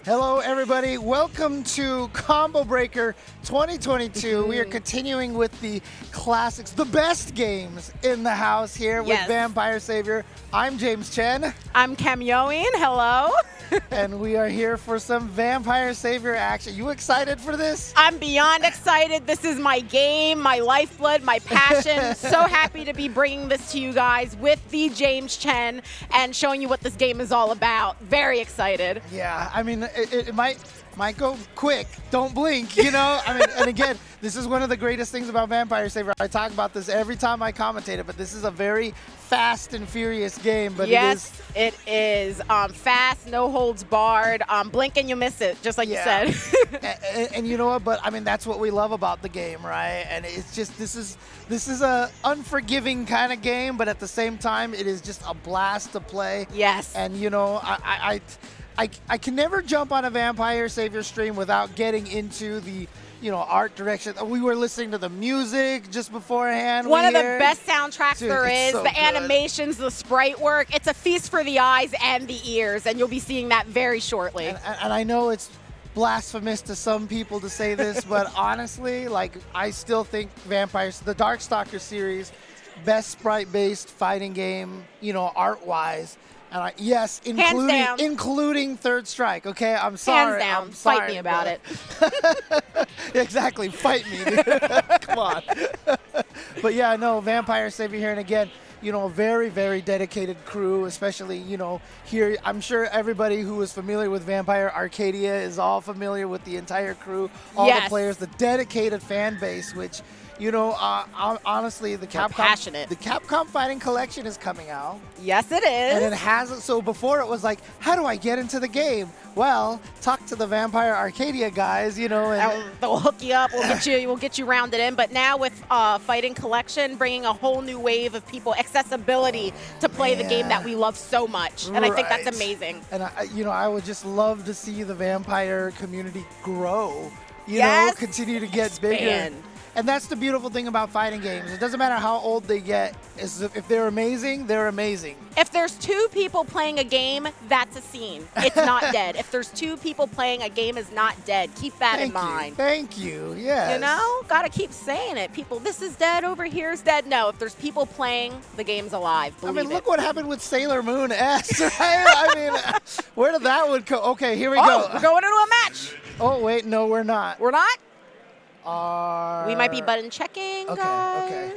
Hello, everybody. Welcome to Combo Breaker 2022. We are continuing with the classics, the best games in the house here with Vampire Savior. I'm James Chen. I'm Cam Yoin. Hello. And we are here for some Vampire Savior action. You excited for this? I'm beyond excited. This is my game, my lifeblood, my passion. So happy to be bringing this to you guys with the James Chen and showing you what this game is all about. Very excited. Yeah, I mean, it might go quick. Don't blink, you know? I mean, and again, this is one of the greatest things about Vampire Savior. I talk about this every time I commentate it, but this is a very fast and furious game. But yes, it is fast, no holds barred. Blink and you miss it, just like you said. and you know what? But I mean, that's what we love about the game, right? And it's just this is a unforgiving kind of game, but at the same time, it is just a blast to play. Yes. And you know, I can never jump on a Vampire Savior stream without getting into the art direction. We were listening to the music just beforehand. One of the best soundtracks there is. So the good. Animations, the sprite work. It's a feast for the eyes and the ears, and you'll be seeing that very shortly. And I know it's blasphemous to some people to say this, but honestly, like, I still think the Darkstalker series, best sprite-based fighting game, art-wise. And yes, including Third Strike. Okay, I'm sorry. Hands down. I'm sorry, Fight me about it. Exactly. Fight me. Dude. Come on. But yeah, no, Vampire Savior here, and again, a very, very dedicated crew, especially, here. I'm sure everybody who is familiar with Vampire Arcadia is all familiar with the entire crew, all the players, the dedicated fan base, which, honestly, the Capcom Fighting Collection is coming out. Yes, it is. And it hasn't. So before it was like, how do I get into the game? Well, talk to the Vampire Arcadia guys, and they'll hook you up. We'll get you rounded in. But now with Fighting Collection, bringing a whole new wave of people, accessibility to play the game that we love so much, and I think that's amazing. And I would just love to see the Vampire community grow. Continue to get bigger. And that's the beautiful thing about fighting games. It doesn't matter how old they get. If they're amazing, they're amazing. If there's two people playing a game, that's a scene. It's not dead. If there's two people playing a game, is not dead. Keep that in mind. Thank you. Yes. Gotta keep saying it. People, this is dead, over here is dead. No, if there's people playing, the game's alive. Believe it. Look what happened with Sailor Moon S, right? I mean, where did that one go? Okay, here we go. We're going into a match. Oh, wait, no, we're not. We're not? We might be button checking, guys. Okay.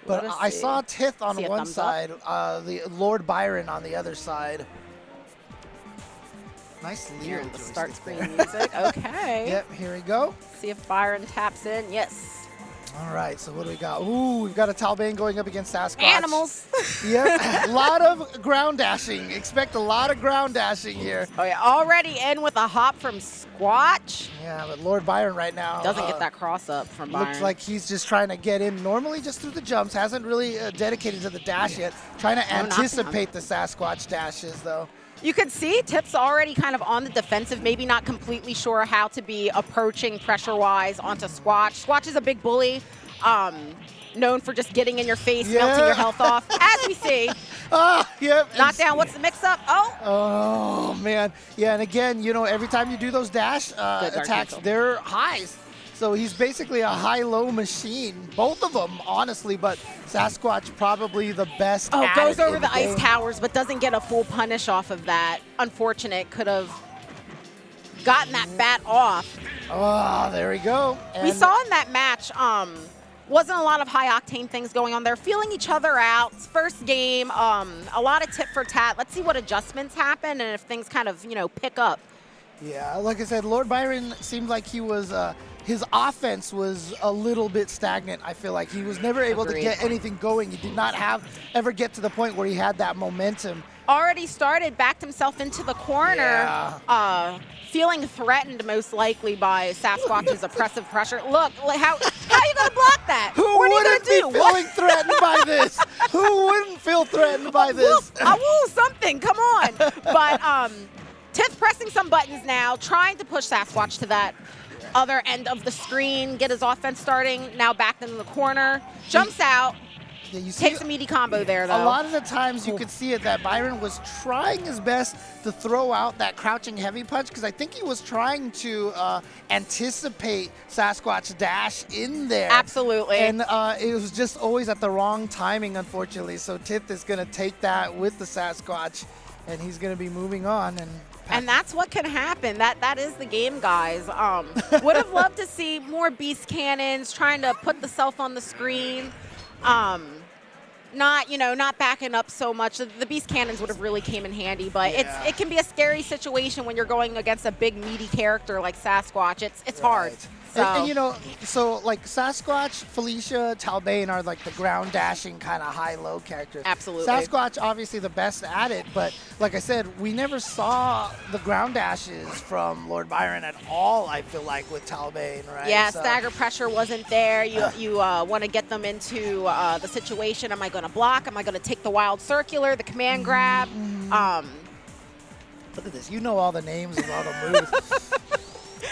But I saw Tith on one side, the Lord Byron on the other side. Nice leer. The start screen music. Okay. Yep, here we go. See if Byron taps in. Yes. All right, so what do we got? Ooh, we've got a Talbane going up against Sasquatch. Animals. Yep, a lot of ground dashing. Expect a lot of ground dashing here. Oh, yeah, already in with a hop from Squatch. Yeah, but Lord Byron right now doesn't get that cross up from Byron. Looks like he's just trying to get in normally just through the jumps. Hasn't really dedicated to the dash yet. Trying to anticipate the Sasquatch dashes, though. You could see Tip's already kind of on the defensive, maybe not completely sure how to be approaching pressure-wise onto Squatch. Squatch is a big bully, known for just getting in your face, melting your health off, as we see. Knockdown, what's the mix-up? Oh, man. Yeah, and again, every time you do those dash attacks, they're highs. So he's basically a high-low machine. Both of them, honestly, but Sasquatch probably the best at it. Goes over the ice towers, but doesn't get a full punish off of that. Unfortunate. Could have gotten that bat off. Oh, there we go. And we saw in that match, wasn't a lot of high-octane things going on there. Feeling each other out. First game, a lot of tit for tat. Let's see what adjustments happen and if things kind of, pick up. Yeah, like I said, Lord Byron seemed like he was his offense was a little bit stagnant. I feel like he was never able to get anything going. He did not ever get to the point where he had that momentum. Already started, backed himself into the corner, feeling threatened most likely by Sasquatch's oppressive pressure. Look, how are you going to block that? Who wouldn't be feeling threatened by this? Who wouldn't feel threatened by this? Something, come on. But Tith pressing some buttons now, trying to push Sasquatch to that other end of the screen, get his offense starting, now backed into the corner, jumps out, Yeah, you see Takes a meaty combo there, though. a lot of the times you could see it that Byron was trying his best to throw out that crouching heavy punch because I think he was trying to anticipate Sasquatch dash in there. Absolutely. And it was just always at the wrong timing, unfortunately. So Tith is going to take that with the Sasquatch, and he's going to be moving on. And that's what can happen. That is the game, guys. Would have loved to see more beast cannons trying to put the self on the screen. Not backing up so much. The beast cannons would have really came in handy, but Yeah. it can be a scary situation when you're going against a big meaty character like Sasquatch. It's hard. Right. So. And so like Sasquatch, Felicia, Talbane are like the ground dashing kind of high-low characters. Absolutely. Sasquatch obviously the best at it, but like I said, we never saw the ground dashes from Lord Byron at all, I feel like, with Talbane, right? Yeah, So- stagger pressure wasn't there. You want to get them into the situation. Am I going to block? Am I going to take the wild circular, the command grab? Look at this. You know all the names of all the moves.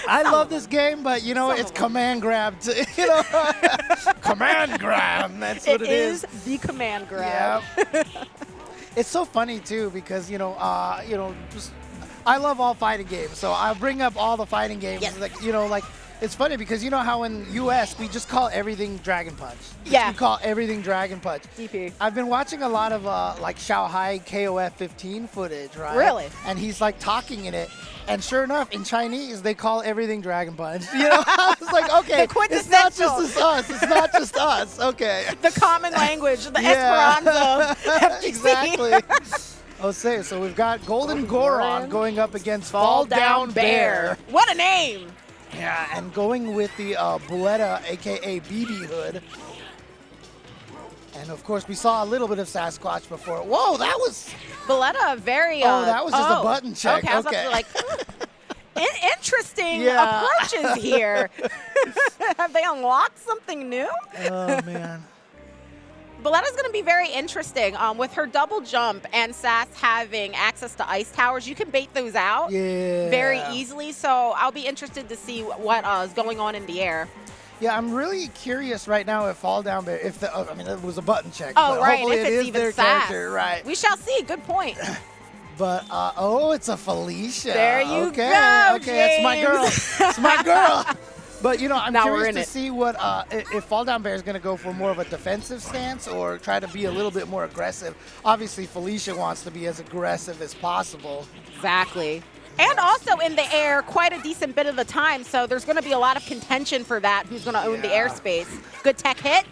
I love this game, but Some it's of them. command grab. Command grab. That's what it is. the command grab. Yeah. It's so funny too because just I love all fighting games, so I'll bring up all the fighting games. Yes. Like it's funny because you know how in US we just call everything Dragon Punch. Yeah. We call everything Dragon Punch. DP. I've been watching a lot of like Shanghai KOF 15 footage, right? Really? And he's like talking in it. And sure enough, in Chinese, they call everything Dragon Punch. I was like, okay, The it's not quintessential. just us. It's not just us. Okay. The common language, the Yeah. Esperanto. FGC. Exactly. Okay, so we've got Golden Goron going up against Fall Down Bear. What a name. Yeah, and going with the Buletta, a.k.a. BB Hood. And, of course, we saw a little bit of Sasquatch before. Whoa, that was... Valletta, very. that was just a button check. Okay, I was Okay. about to be like, interesting Yeah. approaches here. Have they unlocked something new? Oh, man. Valletta's going to be very interesting. With her double jump and Sass having access to ice towers, you can bait those out Yeah. very easily. So I'll be interested to see what is going on in the air. Yeah, I'm really curious right now if Fall Down Bear, it was a button check. Oh, but right. hopefully If it it's is even their Sass. character, right? We shall see. Good point. But, it's a Felicia. There you okay. go, Okay, it's my girl. It's my girl. But, I'm Now we're curious in to it. see what, if Fall Down Bear is going to go for more of a defensive stance or try to be a little bit more aggressive. Obviously, Felicia wants to be as aggressive as possible. Exactly. And also in the air quite a decent bit of the time, so there's going to be a lot of contention for that. Who's going to own the Yeah. airspace? Good tech hit.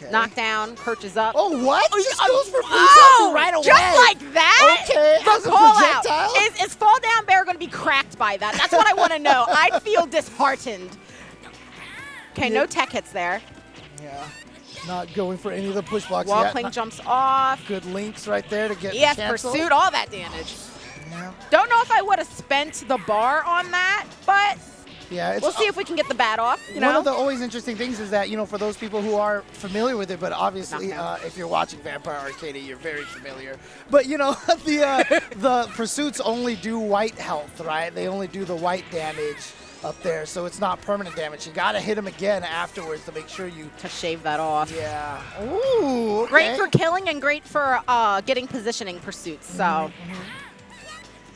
Okay. Knockdown, perches up. Oh, what? Just goes for Oh, 3-something right away. just like that? Okay, as a The call projectile? out. Is Fall Down Bear going to be cracked by that? That's what I want to know. I feel disheartened. Okay, no tech hits there. Yeah. Not going for any of the push blocks Wall yet. cling jumps off. Good links right there to get Yes, canceled. pursued, all that damage. Yeah. Don't know if I would have spent the bar on that, but Yeah, it's we'll see if we can get the bat off. one of the always interesting things is that, for those people who are familiar with it, but obviously Knockdown. if you're watching Vampire Arcade, you're very familiar. But, the pursuits only do white health, right? They only do the white damage up there, so it's not permanent damage. You got to hit them again afterwards to make sure you... to shave that off. Yeah. Ooh, okay. Great for killing and great for getting positioning pursuits. So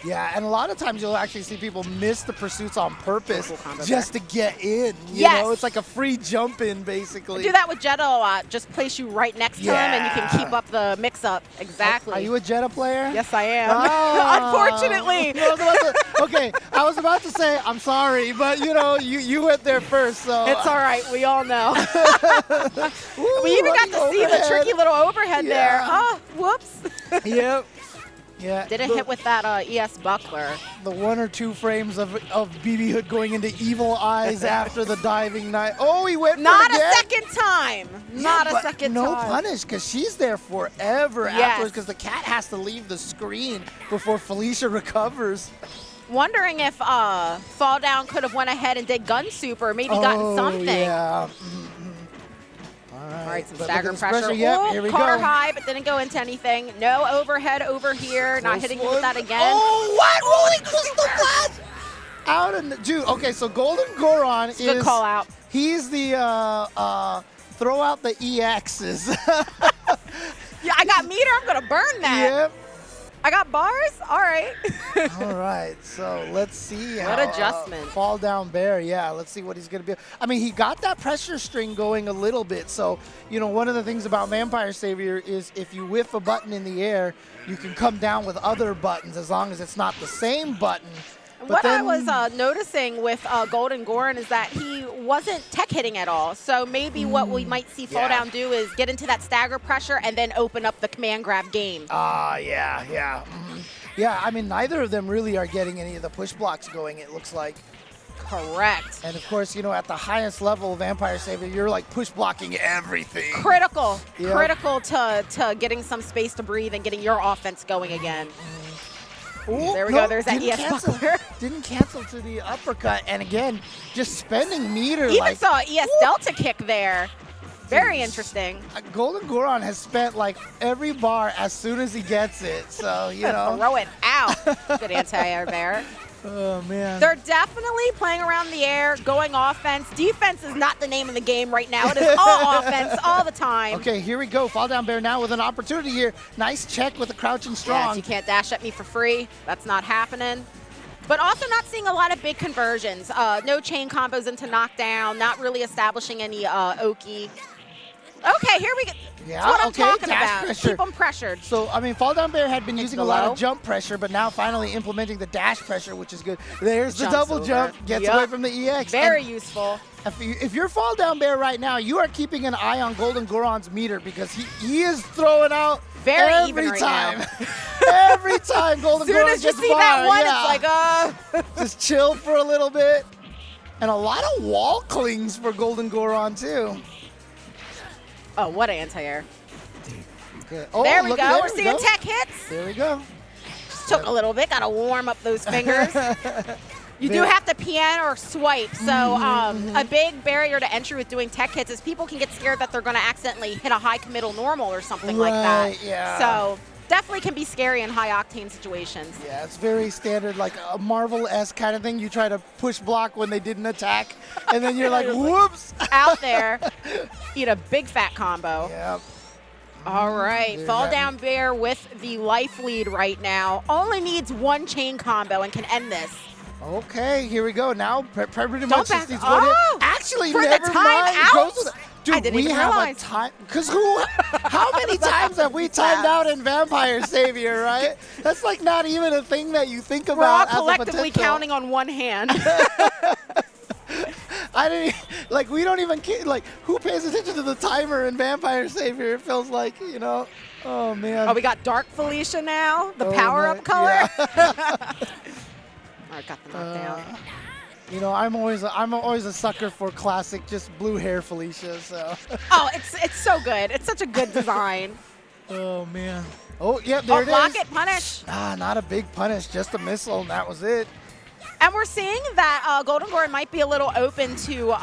Yeah, and a lot of times you'll actually see people miss the pursuits on purpose Cool combo just to get in. You Yes. know, it's like a free jump in, basically. do that with Jetta a lot. Just place you right next to him, and you can keep up the mix-up. Exactly. Are you a Jetta player? Yes, I am. Ah. Unfortunately. I was about to say, I'm sorry, but you went there first, so. It's all right. We all know. Ooh, We even got running to see the overhead. tricky little overhead there. Yeah. Oh, whoops. Yep. Yeah. Didn't the, hit with that ES buckler. the 1 or 2 frames of BB Hood going into evil eyes after the diving knife. Oh, he went Not for it a again. second time. Not a but second no time. punish because she's there forever Yes. afterwards because the cat has to leave the screen before Felicia recovers. Wondering if Fall Down could have went ahead and did gun soup or maybe gotten something. Yeah. All right, some but look stagger at this pressure. Yep, Ooh, here we caught her go. high, but didn't go into anything. No overhead over here. Not Close hitting one. with that again. Oh, what? Rolling crystal flash! Out and dude. Okay, so Golden Goron is Good call out. He's the throw out the EXs. Yeah, I got meter. I'm going to burn that. Yep. I got bars? All right. All right, so let's see What how adjustment. Fall Down Bear, yeah, let's see what he's going to be. I mean, he got that pressure string going a little bit, so, you know, one of the things about Vampire Savior is if you whiff a button in the air, you can come down with other buttons as long as it's not the same button. But What I was noticing with Golden Goran is that he wasn't tech hitting at all. So maybe what we might see Fall Down do is get into that stagger pressure and then open up the command grab game. Yeah. Yeah, I mean, neither of them really are getting any of the push blocks going, it looks like. Correct. And of course, you know, at the highest level, Vampire Savior, you're like push blocking everything. Critical. Yep. Critical to getting some space to breathe and getting your offense going again. Ooh, There we no, go. There's that didn't ES cancel. buckler. Didn't cancel to the uppercut. And again, just spending meter. Even like, saw ES Delta kick there. Very interesting. Golden Goran has spent like every bar as soon as he gets it. So, you know. Throw it out. Good anti-air there. Oh, man. They're definitely playing around the air, going offense. Defense is not the name of the game right now. It is all offense all the time. Okay, here we go. Fall Down Bear now with an opportunity here. Nice check with the crouching strong. Yes, you can't dash at me for free. That's not happening. But also not seeing a lot of big conversions. No chain combos into knockdown, not really establishing any Oki. Okay, here we go. Yeah, That's what I'm okay, talking dash about. pressure. Keep them pressured. So, I mean, Fall Down Bear had been using a lot below. of jump pressure, but now finally implementing the dash pressure, which is good. There's the Jumps double over. jump, gets Yup. away from the EX. Very And usul. if you're Fall Down Bear right now, you are keeping an eye on Golden Goran's meter because he is throwing out Very every even right time. now. Every time Golden As soon Goran as you gets see bar, that one, yeah. it's like, Just chill for a little bit. And a lot of wall clings for Golden Goran, too. oh, what anti-air. Good. Oh, There we look, go. We're we seeing go. tech hits. There we go. Just took a little bit. Got to warm up those fingers. You do Very- have to PN or swipe. So a big barrier to entry with doing tech hits is people can get scared that they're going to accidentally hit a high committal normal or something like that. Right, yeah. So definitely can be scary in high octane situations. Yeah, it's very standard, like a Marvel-esque kind of thing. You try to push block when they didn't attack, and then you're like, whoops. Out there, eat a big fat combo. Yeah. All right, There's Fall that. Down Bear with the life lead right now. Only needs one chain combo and can end this. Okay, here we go. Now, pretty Don't much back- just needs one hit. oh, Actually, for the never mind. timeout? Goes with it. Dude, I didn't we even have realize. a time. Because how many times have we timed out in Vampire Savior, right? That's like not even a thing that you think We're all about as a collectively potential. counting on one hand. I didn't like. We don't even like. Who pays attention to the timer in Vampire Savior? It feels like, you know. Oh man. Oh, we got Dark Felicia now, the Oh, power-up my- color. yeah. All right, got the knockdown. You know, I'm always a sucker for classic, just blue hair Felicia. So. Oh, it's so good. It's such a good design. Oh man. Oh yep, there Oh, it block is. it, punish. Ah, not a big punish, just a missile, and that was it. And we're seeing that Golden Goran might be a little open to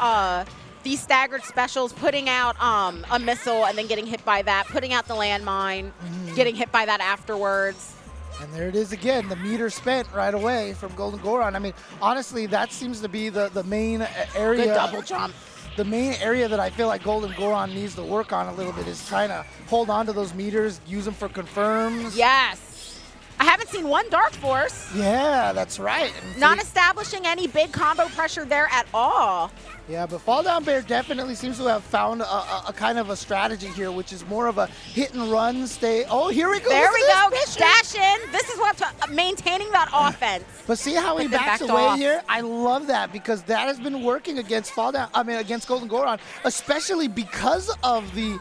these staggered specials, putting out a missile and then getting hit by that, putting out the landmine, getting hit by that afterwards. And there it is again, the meter spent right away from Golden Goran. I mean, honestly, that seems to be the main area. Good double jump. The main area that I feel like Golden Goran needs to work on a little bit is trying to hold on to those meters, use them for confirms. Yes. I haven't seen one Dark Force. Yeah, that's right. And Not establishing any big combo pressure there at all. Yeah, but Fall Down Bear definitely seems to have found a kind of a strategy here, which is more of a hit and run, stay. Oh, here we go. There Look we at go. this pressure. Dash in. This is what I'm maintaining that offense. But see how he But then backs backed away off. here? I love that because that has been working against against Golden Goran, especially because of the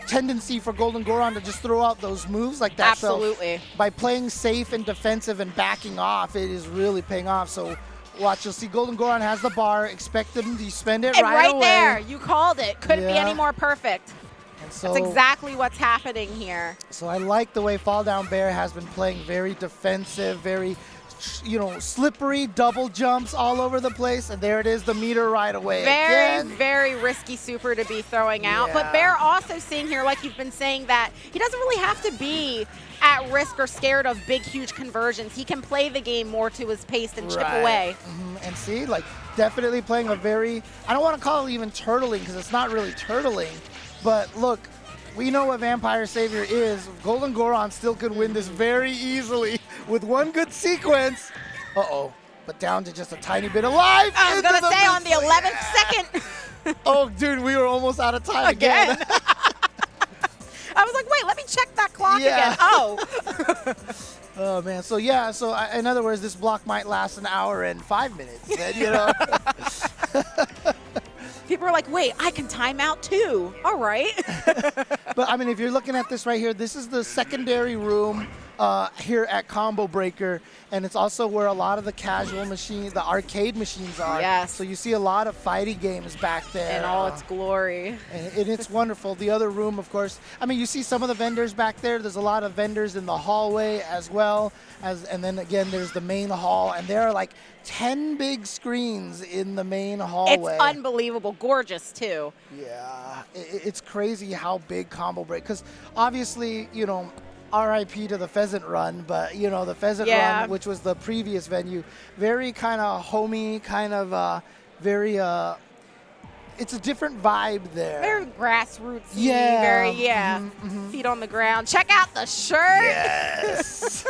tendency for Golden Goran to just throw out those moves like that. Absolutely. So by playing safe and defensive and backing off, it is really paying off. So watch, you'll see Golden Goran has the bar. Expect him to spend it And right away. there, you called it. Couldn't be Yeah. any more perfect. And so, That's exactly what's happening here. So I like the way Fall Down Bear has been playing very defensive, very, slippery double jumps all over the place. And there it is, the meter right away. Very, Again. very risky super to be throwing out. Yeah. But Bear also seeing here, like you've been saying, that he doesn't really have to be at risk or scared of big, huge conversions. He can play the game more to his pace and chip Right. away. And see, like, definitely playing a very, I don't want to call it even turtling because it's not really turtling, But look, we know what Vampire Savior is. Golden Goron still could win this very easily with one good sequence. Uh-oh. But down to just a tiny bit of life. I was going to say on the 11th second. Oh, dude, we were almost out of time again. I was like, wait, let me check that clock Yeah. again. Oh. Oh, man. So, yeah. So, in other words, this block might last an hour and 5 minutes. Then, you know. People are like, wait, I can time out too. All right. But, I mean, if you're looking at this right here, this is the secondary room here at Combo Breaker. And it's also where a lot of the casual machines, the arcade machines are. Yes. So you see a lot of fighting games back there. In all its glory. And it's wonderful. The other room, of course, I mean, you see some of the vendors back there. There's a lot of vendors in the hallway as well. And then again, there's the main hall. And there are like 10 big screens in the main hallway. It's unbelievable. Gorgeous, too. Yeah. It's crazy how big Combo Break, because obviously, you know, RIP to the Pheasant Run, but you know, the Pheasant Run, which was the previous venue, very kind of homey, kind of very it's a different vibe there. Very grassroots. Yeah. Very, feet on the ground. Check out the shirt. Yes.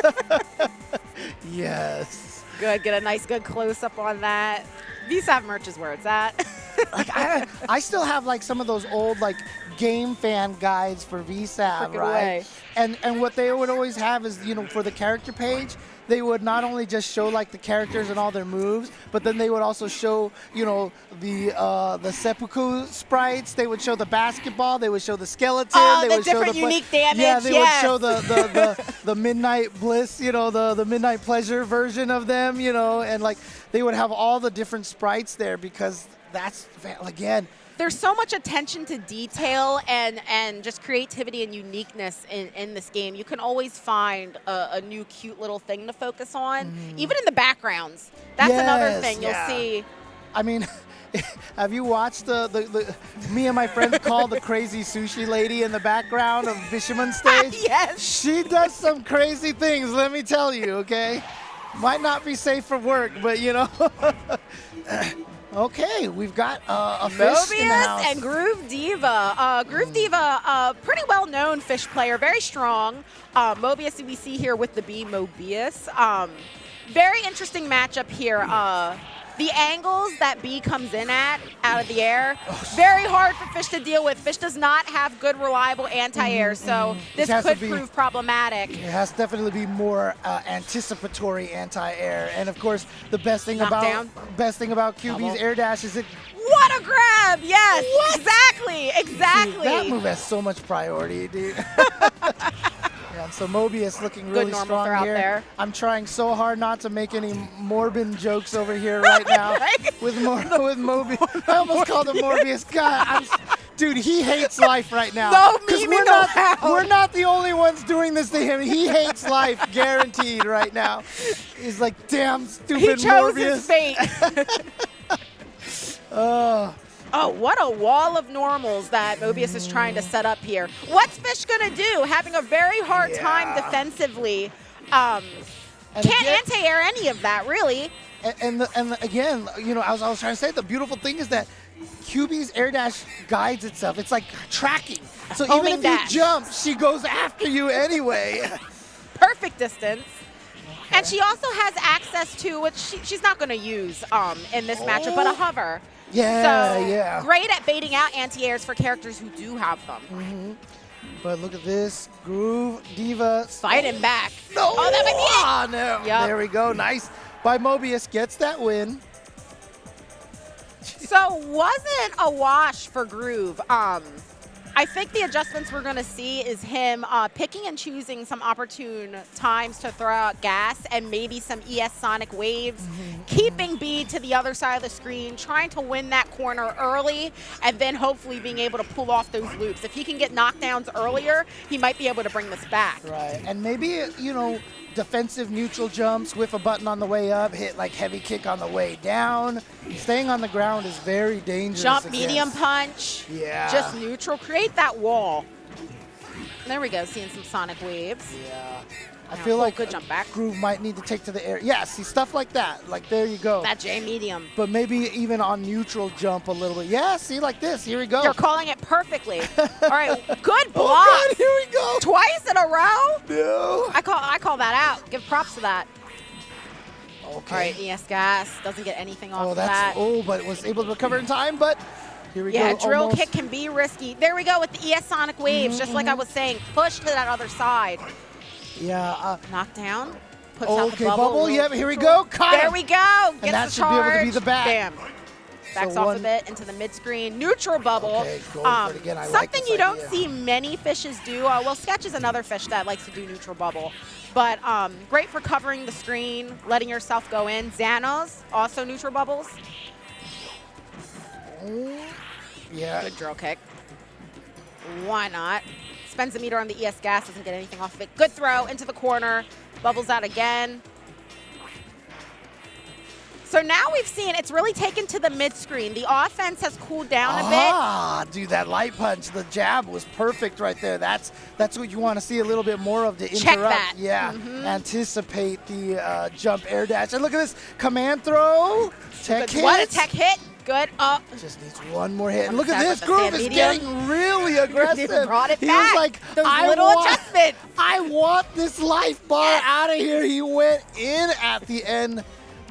Yes. Good. Get a nice, good close up on that. VSAV merch is where it's at. Like I still have like some of those old like game fan guides for VSAV, right? And what they would always have is, you know, for the character page, they would not only just show like the characters and all their moves, but then they would also show, you know, the seppuku sprites. They would show the basketball. They would show the skeleton. Oh, they the would show different unique damage. Yeah, they would show the midnight bliss, you know, the midnight pleasure version of them, you know, and like they would have all the different sprites there because that's, again, there's so much attention to detail and just creativity and uniqueness in this game. You can always find a new cute little thing to focus on, even in the backgrounds. That's another thing you'll see. I mean, have you watched the me and my friends call the crazy sushi lady in the background of Bishamon stage? Yes. She does some crazy things, let me tell you, okay? Might not be safe for work, but you know. Okay, we've got a fish in the house. Mobius and Groove Diva. Groove Diva, pretty well-known fish player, very strong. Mobius we see here with the B Mobius. Very interesting matchup here. The angles that B comes in at out of the air, very hard for Fish to deal with. Fish does not have good, reliable anti-air, so this could prove problematic. It has to definitely be more anticipatory anti-air, and of course, the best thing about QB's air dash is it. What a grab! Yes, exactly. Dude, that move has so much priority, dude. Yeah, so Mobius looking really strong here. There. I'm trying so hard not to make any Morbin jokes over here right now with Mobius. I almost called him Morbius. God, dude, he hates life right now. No, we're not the only ones doing this to him. He hates life, guaranteed right now. He's like, damn stupid Morbius. He chose his fate. Oh, what a wall of normals that Mobius is trying to set up here. What's Fish going to do? Having a very hard time defensively. Can't anti-air any of that, really. And again, you know, I was trying to say, the beautiful thing is that QB's air dash guides itself. It's like tracking. So even if you jump, she goes after you anyway. Perfect distance. Okay. And she also has access to, which she's not going to use in this matchup, but a hover. Yeah, great at baiting out anti-airs for characters who do have them. But look at this. Groove Diva. Fighting back. No. Oh, that might be it. No. Yep. There we go. Nice. By Mobius gets that win. So wasn't a wash for Groove. I think the adjustments we're going to see is him picking and choosing some opportune times to throw out gas and maybe some ES Sonic waves, keeping B to the other side of the screen, trying to win that corner early, and then hopefully being able to pull off those loops. If he can get knockdowns earlier, he might be able to bring this back. Right, and maybe, you know, defensive neutral jumps, whiff a button on the way up, hit like heavy kick on the way down. Staying on the ground is very dangerous. Jump, medium punch. Yeah. Just neutral. Create that wall. There we go, seeing some Sonic waves. Yeah. I feel like good jump back. Groove might need to take to the air. Yeah, see, stuff like that. Like, there you go. That J medium. But maybe even on neutral jump a little bit. Yeah, see, like this. Here we go. You're calling it perfectly. All right, good block. Oh, God, here we go. Twice in a row? No. I call that out. Give props to that. Okay. All right, ES Gas doesn't get anything off of that. But was able to recover in time, but here we go. Yeah, drill almost. kick can be risky. There we go with the ES Sonic Waves, just like I was saying. Push to that other side. Yeah. Knockdown. Puts out the Okay, bubble. bubble. Yep, here we go. Caught There him. we go. And Gets that the should be able to charge. be the back. Bam. Backs So off one- a bit into the mid-screen. Neutral bubble. Okay, going for it again. I like Something this you don't idea. see many fishes do. Well, Sketch is another fish that likes to do neutral bubble. But great for covering the screen, letting yourself go in. Xanos, also neutral bubbles. Yeah. Good drill kick. Why not? Spends a meter on the ES Gas, doesn't get anything off of it. Good throw into the corner. Bubbles out again. So now we've seen it's really taken to the mid-screen. The offense has cooled down a bit. Ah, dude, that light punch, the jab was perfect right there. That's what you want to see a little bit more of to interrupt. Check that. Yeah, anticipate the jump air dash. And look at this command throw. Tech hit. What a tech hit. Good up. Just needs one more hit. And One look at step this. with the Groove stand is medium. getting really aggressive. Brought it he back. was like, Those I little want, adjustments. I want this life bar Yes. out of here. He went in at the end.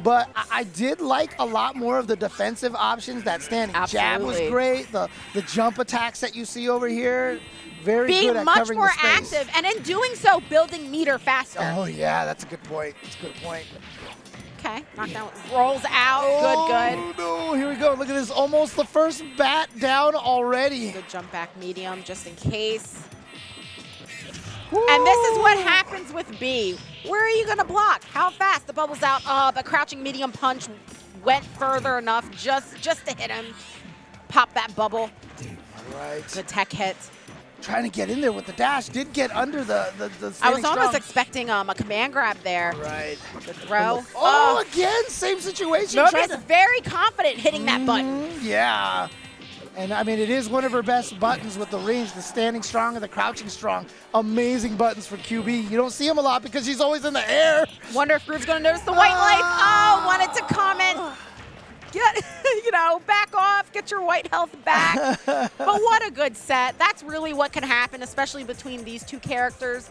But I did like a lot more of the defensive options. That standing jab was Absolutely. great. The jump attacks that you see over here, very Being good at much covering more the space. active, and in doing so, building meter faster. Oh, yeah, that's a good point. That's a good point. Okay, knockdown rolls out. Good, good. Oh, no, here we go. Look at this. Almost the first bat down already. Good jump back medium, just in case. And this is what happens with B. Where are you going to block? How fast? The bubble's out. The crouching medium punch went further enough just to hit him. Pop that bubble. All right. Good tech hit. Trying to get in there with the dash. Did get under the I was standing almost strong. expecting a command grab there. Right. Good throw. Oh, again, same situation. Mobius Trying is to- very confident hitting that button. Yeah. And I mean, it is one of her best buttons with the range, the standing strong and the crouching strong. Amazing buttons for QB. You don't see them a lot because she's always in the air. Wonder if Groove's going to notice the white life. Oh, wanted to comment. Get, back off. Get your white health back. But what a good set. That's really what can happen, especially between these two characters.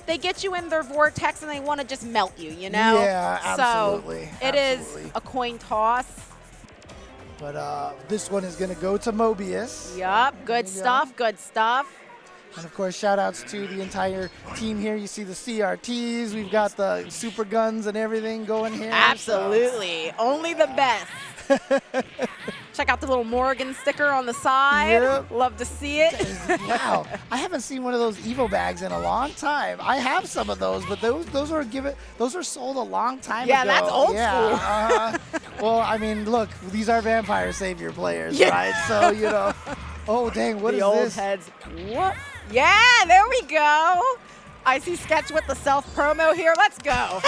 They get you in their vortex and they want to just melt you, you know? Yeah, absolutely. So it is a coin toss. But this one is going to go to Mobius. Yup, good stuff, good stuff. And of course, shout outs to the entire team here. You see the CRTs, we've got the super guns and everything going here. Absolutely. Only the best. Check out the little Morgan sticker on the side. Yep. Love to see it. Wow, I haven't seen one of those Evo bags in a long time. I have some of those, but those were sold a long time ago. Yeah, that's old school. Well, I mean, look, these are Vampire Savior players, right? So oh dang, what the is old this? heads. What? Yeah, there we go. I see Sketch with the self promo here. Let's go.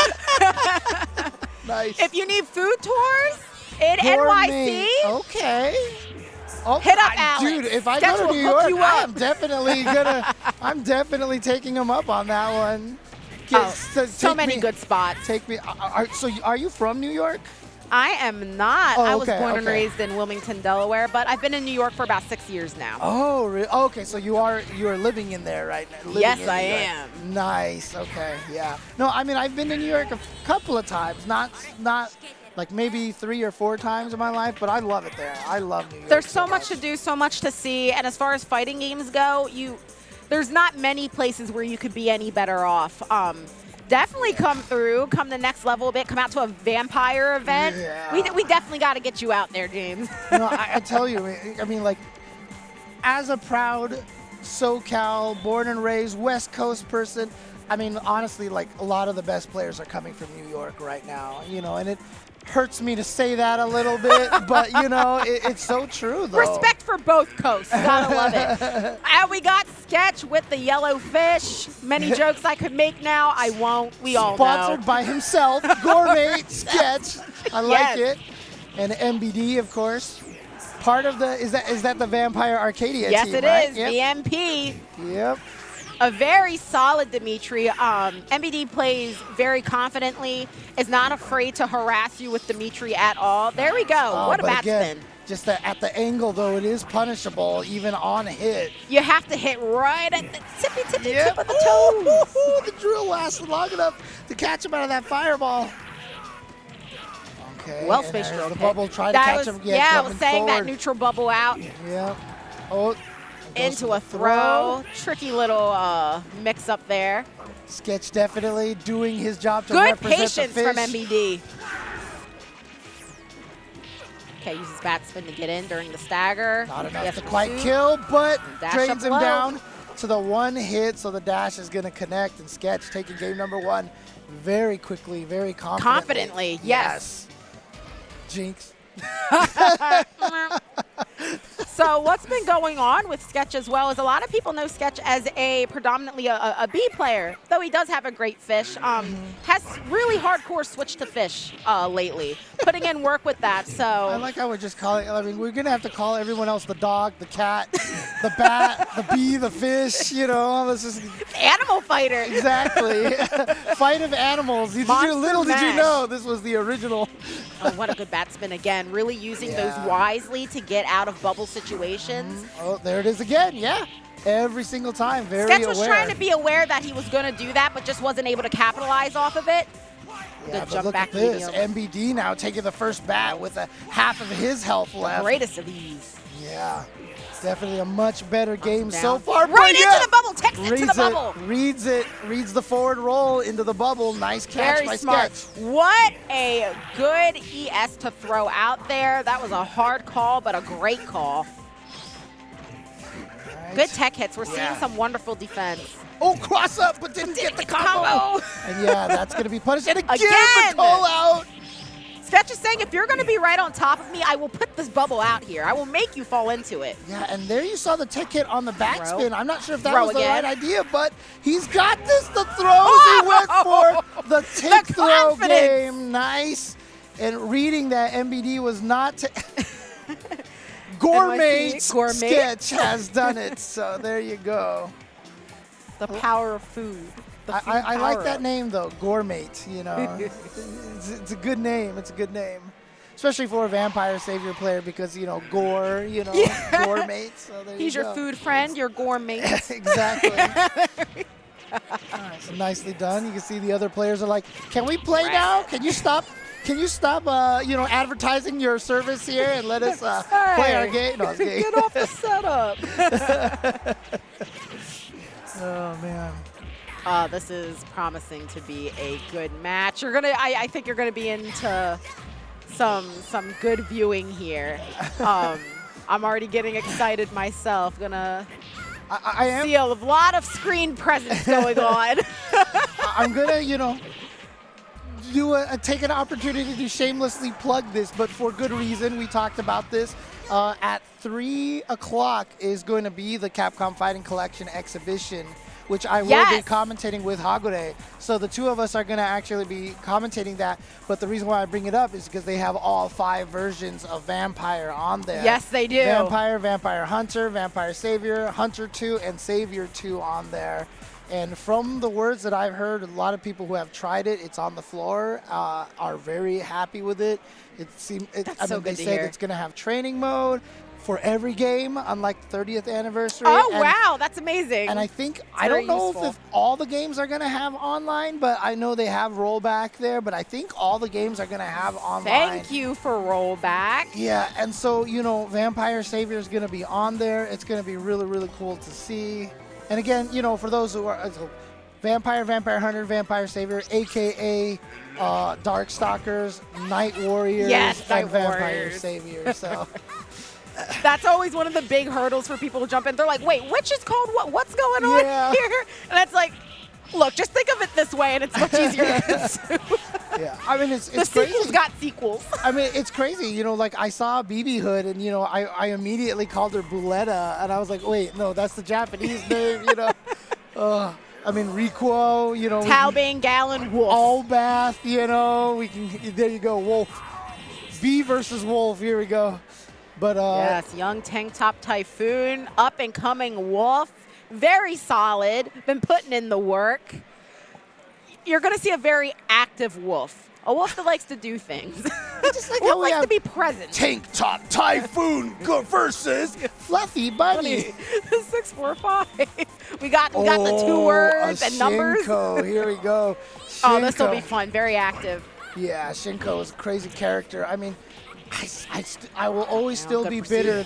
Nice. If you need food tours in Gourmet. NYC, Okay. Oh, hit up Alex. Dude, if I Sketch go to will New hook York, you I'm up. definitely I'm definitely taking him up on that one. so take many me- good spots. Take me. Are you from New York? I am not. Oh, I was okay, born and okay. raised in Wilmington, Delaware, but I've been in New York for about 6 years now. Oh, really? Okay, so you are living in there right now. living Yes, in I New York. am. Nice. Okay. Yeah. No, I mean I've been to New York a couple of times. Not like maybe 3 or 4 times in my life, but I love it there. I love New York. There's so much to do, so much to see, and as far as fighting games go, there's not many places where you could be any better off. Definitely come the next level a bit, come out to a vampire event. Yeah. We definitely got to get you out there, James. No, I tell you, I mean, like, as a proud SoCal, born and raised West Coast person, I mean, honestly, like, a lot of the best players are coming from New York right now, and it hurts me to say that a little bit, but, it's so true, though. Respect for both coasts. Gotta love it. And we got Sketch with the yellow fish. Many jokes I could make now. I won't. We all know. Sponsored by himself, Gourmet Sketch. I like Yes. it. And MBD, of course. Part of is that the Vampire Arcadia Yes, team, it right? is. Yep. VMP. Yep. A very solid Dimitri. MBD plays very confidently, is not afraid to harass you with Dimitri at all. There we go. Oh, What a but batsman. again, just at the angle, though, it is punishable, even on hit. You have to hit right at the tippy Yep. tip of the toes. Ooh, the drill lasted long enough to catch him out of that fireball. Okay. Well and spaced there's drill. the bubble trying to That catch was, him. yeah, I was coming saying that forward. neutral bubble out Yeah. Oh. it goes into for a the throw. Tricky little mix up there. Sketch definitely doing his job to Good represent patience the from fish. MBD. Okay, uses bat spin to get in during the stagger. Not enough Yes, to quite pursuit. kill, but Dash drains up him low. down to the one hit, so the dash is going to connect, and Sketch taking game number 1 very quickly, very confidently. Confidently, yes. Jinx. So what's been going on with Sketch as well is a lot of people know Sketch as a predominantly a B player, though he does have a great fish. Has really hardcore switched to fish lately, putting in work with that. So I like how we're just calling, I mean, we're going to have to call everyone else the dog, the cat, the bat, the bee, the fish, you know, let's just. animal fighter. Exactly. Fight of animals. Monster Little did you Mash. know this was the original. Oh, what a good batsman again. Really using Yeah. those wisely to get out of bubble situations. Oh, there it is again. Yeah. Every single time. Very Sketch was aware. trying to be aware that he was going to do that, but just wasn't able to capitalize off of it. Yeah, Good but jump look back at this. medium. MBD now taking the first bat with a half of his health left. Greatest of these. Yeah. Definitely a much better game Down. so far. Right but into yeah, the bubble. Takes it to the reads bubble. Reads it. Reads the forward roll into the bubble. Nice catch Very by smart. Sketch. What a good ES to throw out there. That was a hard call, but a great call. Right. Good tech hits. We're Yeah. seeing some wonderful defense. Oh, cross up, but didn't get the Get the combo. combo. And yeah, that's going to be punished. And again, Again. the call out. Sketch is saying, if you're going to be right on top of me, I will put this bubble out here. I will make you fall into it. Yeah, and there you saw the tech hit on the backspin. I'm not sure if that Throw was the again. right idea, but he's got this. The throws he went for. The tick throw confidence. game. Nice. And reading that MBD was not gourmet. NYC gourmet. Sketch has done it. So there you go. The power of food. The food I like power that up. name though, Gourmet. You know, it's a good name. It's a good name, especially for a Vampire Savior player because you know gore. You know, Yeah. Gourmet. So there He's you your go. food friend, your gourmet. Exactly. All right, so nicely done. You can see the other players are like, "Can we play now? Can you stop? Can you stop? You know, advertising your service here and let us play our game?" No, it's game. Get off the setup. Oh man. This is promising to be a good match. You're gonna, I think you're gonna be into some good viewing here. I'm already getting excited myself. Gonna I am. see a lot of screen presence going on. I'm gonna, you know, take an opportunity to shamelessly plug this, but for good reason. We talked about this. At 3 o'clock is going to be the Capcom Fighting Collection exhibition, which I will be Yes. commentating with Hagure. So the two of us are going to actually be commentating that. But the reason why I bring it up is because they have all 5 versions of Vampire on there. Yes, they do. Vampire, Vampire Hunter, Vampire Savior, Hunter 2, and Savior 2 on there. And from the words that I've heard, a lot of people who have tried it, it's on the floor, are very happy with it. That's I so mean, they good to said hear. it's going to have training mode for every game, unlike the 30th anniversary. Oh, And- wow, that's amazing. And I think, I very don't know useful. if all the games are going to have online, but I know they have rollback there, but I think all the games are going to have online. Thank you for rollback. Yeah, and so, you know, Vampire Savior is going to be on there. It's going to be really, really cool to see. And again, you know, for those who are Vampire, Vampire Hunter, Vampire Savior, a.k.a. Darkstalkers, Night Warriors, Yes, and Night Vampire Warriors. Savior. So, That's always one of the big hurdles for people to jump in. They're like, wait, which is called what? What's going on Yeah. here? And it's like, look, just think of it this way, and it's much easier to consume. yeah, I mean, it's The crazy. sequels got sequels. I mean, it's crazy. You know, like I saw BB Hood, and you know, I immediately called her Buletta, and I was like, wait, no, that's the Japanese name. You know, I mean, Rikuo. You know, Talbane, Gallon, Wolf. Allbath. You know, we can. There you go, Wolf. B versus Wolf. Here we go. But Yes, young tank top Typhoon, up and coming Wolf. very solid, been putting in the work. You're going to see a very active Wolf. A Wolf that likes to do things. Just like Wolf how we likes have to be present. Tank Top Typhoon versus Fluffy Bunny. 645. We got the 2 words and numbers. Shinko, here we go. Oh, this will Shinko. be fun. Very active. Yeah, Shinko is a crazy character. I mean, I will always still good be proceed. bitter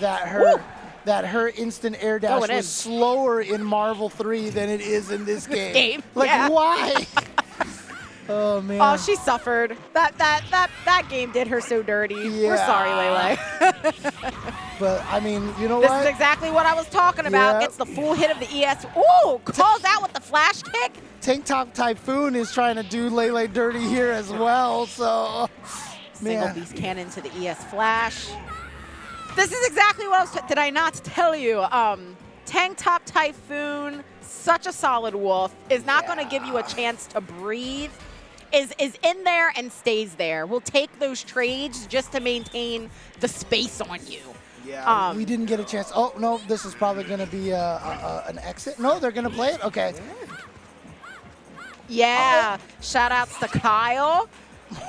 that her instant air dash Going in. was slower in Marvel 3 than it is in this game. Like, yeah. why? Oh, man. Oh, she suffered. That game did her so dirty. We're Yeah. sorry, Lele. But, I mean, you know This what? is exactly what I was talking about. Yep. Gets the full hit of the ES. Ooh, calls out with the flash kick. Tank Top Typhoon is trying to do Lele dirty here as well, so... Single Man. beast cannon to the ES flash. This is exactly what I was. Did I not tell you? Tank Top Typhoon, such a solid Wolf, is not going to give you a chance to breathe. Is in there and stays there. We'll take those trades just to maintain the space on you. Yeah, we didn't get a chance. Oh, no, this is probably going to be an exit. No, they're going to play it? Okay. Yeah, shout outs to Kyle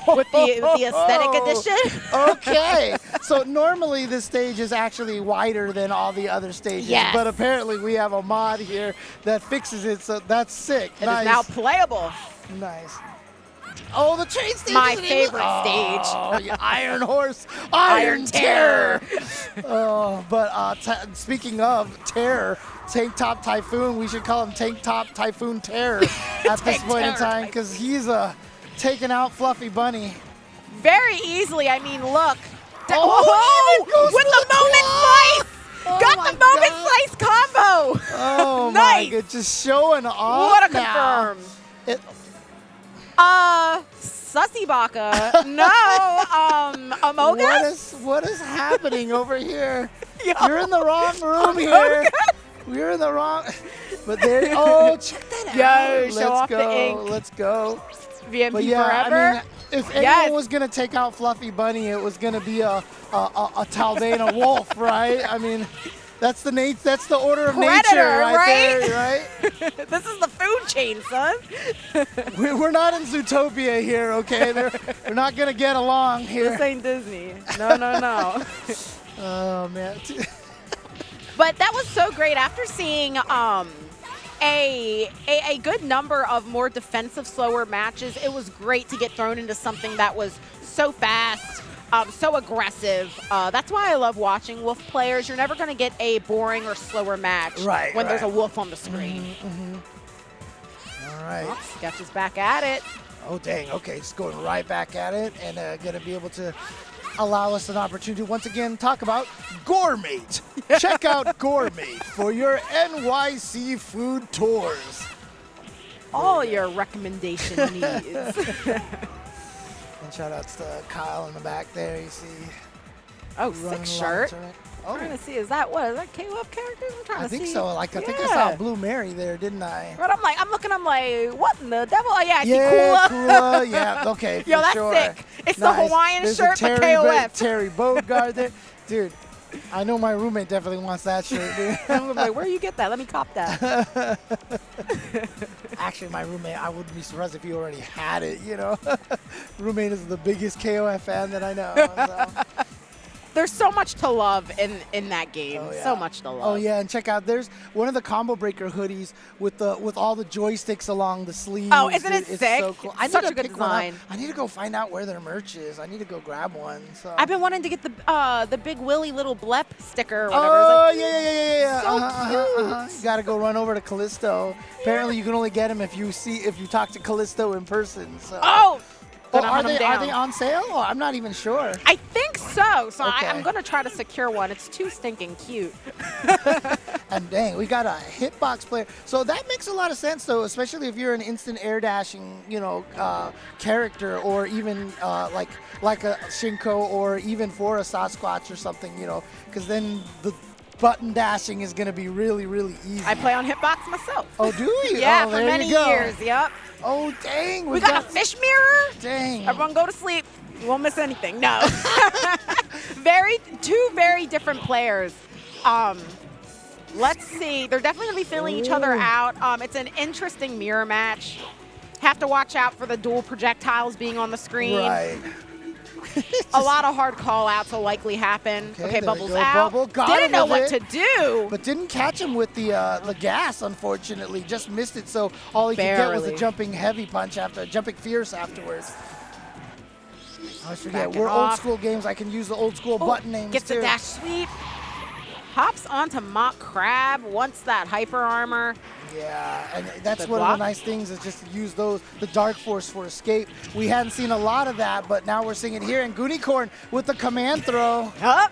with the aesthetic edition. Okay, so normally this stage is actually wider than all the other stages, Yes. but apparently we have a mod here that fixes it, so that's sick. It Nice. is now playable. Nice. Oh, the train stage. My isn't favorite stage. Oh, yeah, Iron Horse, Iron Iron Terror. Terror. Oh, but speaking of terror, Tank Top Typhoon, we should call him Tank Top Typhoon Terror at this Tank point in Terror time because he's taking out Fluffy Bunny. Very easily. I mean, look. Oh, he even goes with for the moment slice. Oh Got my the moment God. slice combo. Oh Nice. my god, just showing off. What a now. confirm. It, Sussy Baka. No, Amogus? what is happening over here? Yo. You're in the wrong room here. We're in the wrong. But there. Oh, check that Yo, out. show Let's off go. the ink. Let's go. VMP But yeah, forever. I mean, if anyone Yes. was gonna take out Fluffy Bunny, it was gonna be a Talbana Wolf, right? I mean, that's the order of nature Predator, right right? there, right? This is the food chain, son. We're not in Zootopia here, okay? They're not gonna get along here. This ain't Disney. No, no, no. Oh man. But that was so great. After seeing a good number of more defensive, slower matches, it was great to get thrown into something that was so fast, so aggressive. That's why I love watching Wolf players. You're never going to get a boring or slower match when there's a Wolf on the screen. All right. Oh, Sketch is back at it. Oh dang. Okay, it's going right back at it, and gonna be able to allow us an opportunity to once again talk about Gourmate. Check out Gourmate for your NYC food tours. All your recommendation needs. And shout outs to Kyle in the back there. You see. Oh, running sick along shirt. the turret. I'm trying to see, is that KOF characters? I'm trying I to think see. so. Like I think I Yeah. saw Blue Mary there, didn't I? But I'm like, what in the devil? Oh, yeah, I see Yeah, Kula. Kula. Yeah, okay. Yo, for that's sure. sick. It's the Nice. Hawaiian There's shirt, a but Terry KOF. Terry Bogard there. Dude, I know my roommate definitely wants that shirt, dude. I'm like, where you get that? Let me cop that. Actually, my roommate, I wouldn't be surprised if he already had it, you know. Roommate is the biggest KOF fan that I know. So. There's so much to love in that game. Oh, yeah. So much to love. Oh yeah, and check out, there's one of the Combo Breaker hoodies with all the joysticks along the sleeves. Oh, isn't it It's sick? so cool. I need Such to a good pick one up. design. I need to go find out where their merch is. I need to go grab one. So. I've been wanting to get the Big Willie little blep sticker or whatever. Oh, It's like, yeah. So cute. You gotta go run over to Callisto. Apparently, you can only get him if you talk to Callisto in person. So. oh! Oh, Gonna are hunt 'em they down. on sale? Oh, I'm not even sure. I think so. So Okay. I'm going to try to secure one. It's too stinking cute. And dang, we got a hitbox player. So that makes a lot of sense, though, especially if you're an instant air dashing, character, or even like a Shinko, or even for a Sasquatch or something, because then the button dashing is going to be really, really easy. I play on Hitbox myself. Oh, do you? Yeah, Oh, for there many you go. years. Yep. Oh, dang. We got a fish mirror. Dang. Everyone go to sleep. You won't miss anything. No. Two very different players. Let's see. They're definitely going to be feeling each other out. It's an interesting mirror match. Have to watch out for the dual projectiles being on the screen. Right. A lot of hard call-outs will likely happen. Okay, there Bubbles we go. out. Bubble got Didn't him know with what it, to do. but didn't catch him with the gas, unfortunately. Just missed it, so all he could get was a Barely. jumping heavy punch after, jumping fierce afterwards. I always forget, Backing we're old off. school games. I can use the old school button names Gets too. a dash sweep. Hops onto Mock Crab. Wants that hyper armor. Yeah, and that's Good one block. of the nice things is just to use the Dark Force for escape. We hadn't seen a lot of that, but now we're seeing it here. And Goonicorn with the command throw. Up.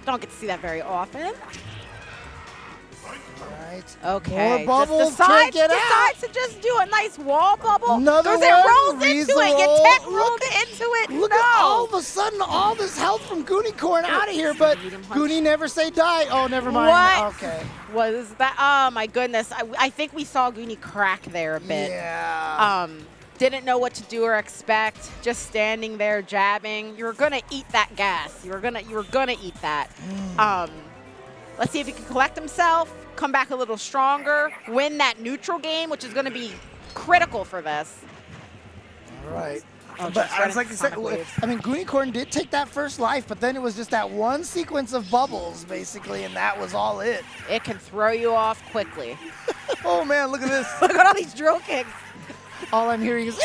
Don't get to see that very often. Right. Okay. More bubbles. Just Can't get out. decides to just do a nice wall bubble. Another Goes it one, rolls reads into the it. roll. Get tech Look rolled into it. Look no. at all of a sudden all this health from Goonicorn out of here, but Freedom punch. Goonie never say die. Oh, never mind. What? Okay. Was that? Oh my goodness! I think we saw Goonie crack there a bit. Yeah. Didn't know what to do or expect. Just standing there jabbing. You were gonna eat that gas. You were gonna eat that. Let's see if he can collect himself, come back a little stronger, win that neutral game, which is gonna be critical for this. All right. Oh, But just I was running like you said, Sonic Waves. I mean, Goonicorn did take that first life, but then it was just that one sequence of bubbles, basically, and that was all it. It can throw you off quickly. Oh, man, look at this. Look at all these drill kicks. All I'm hearing is...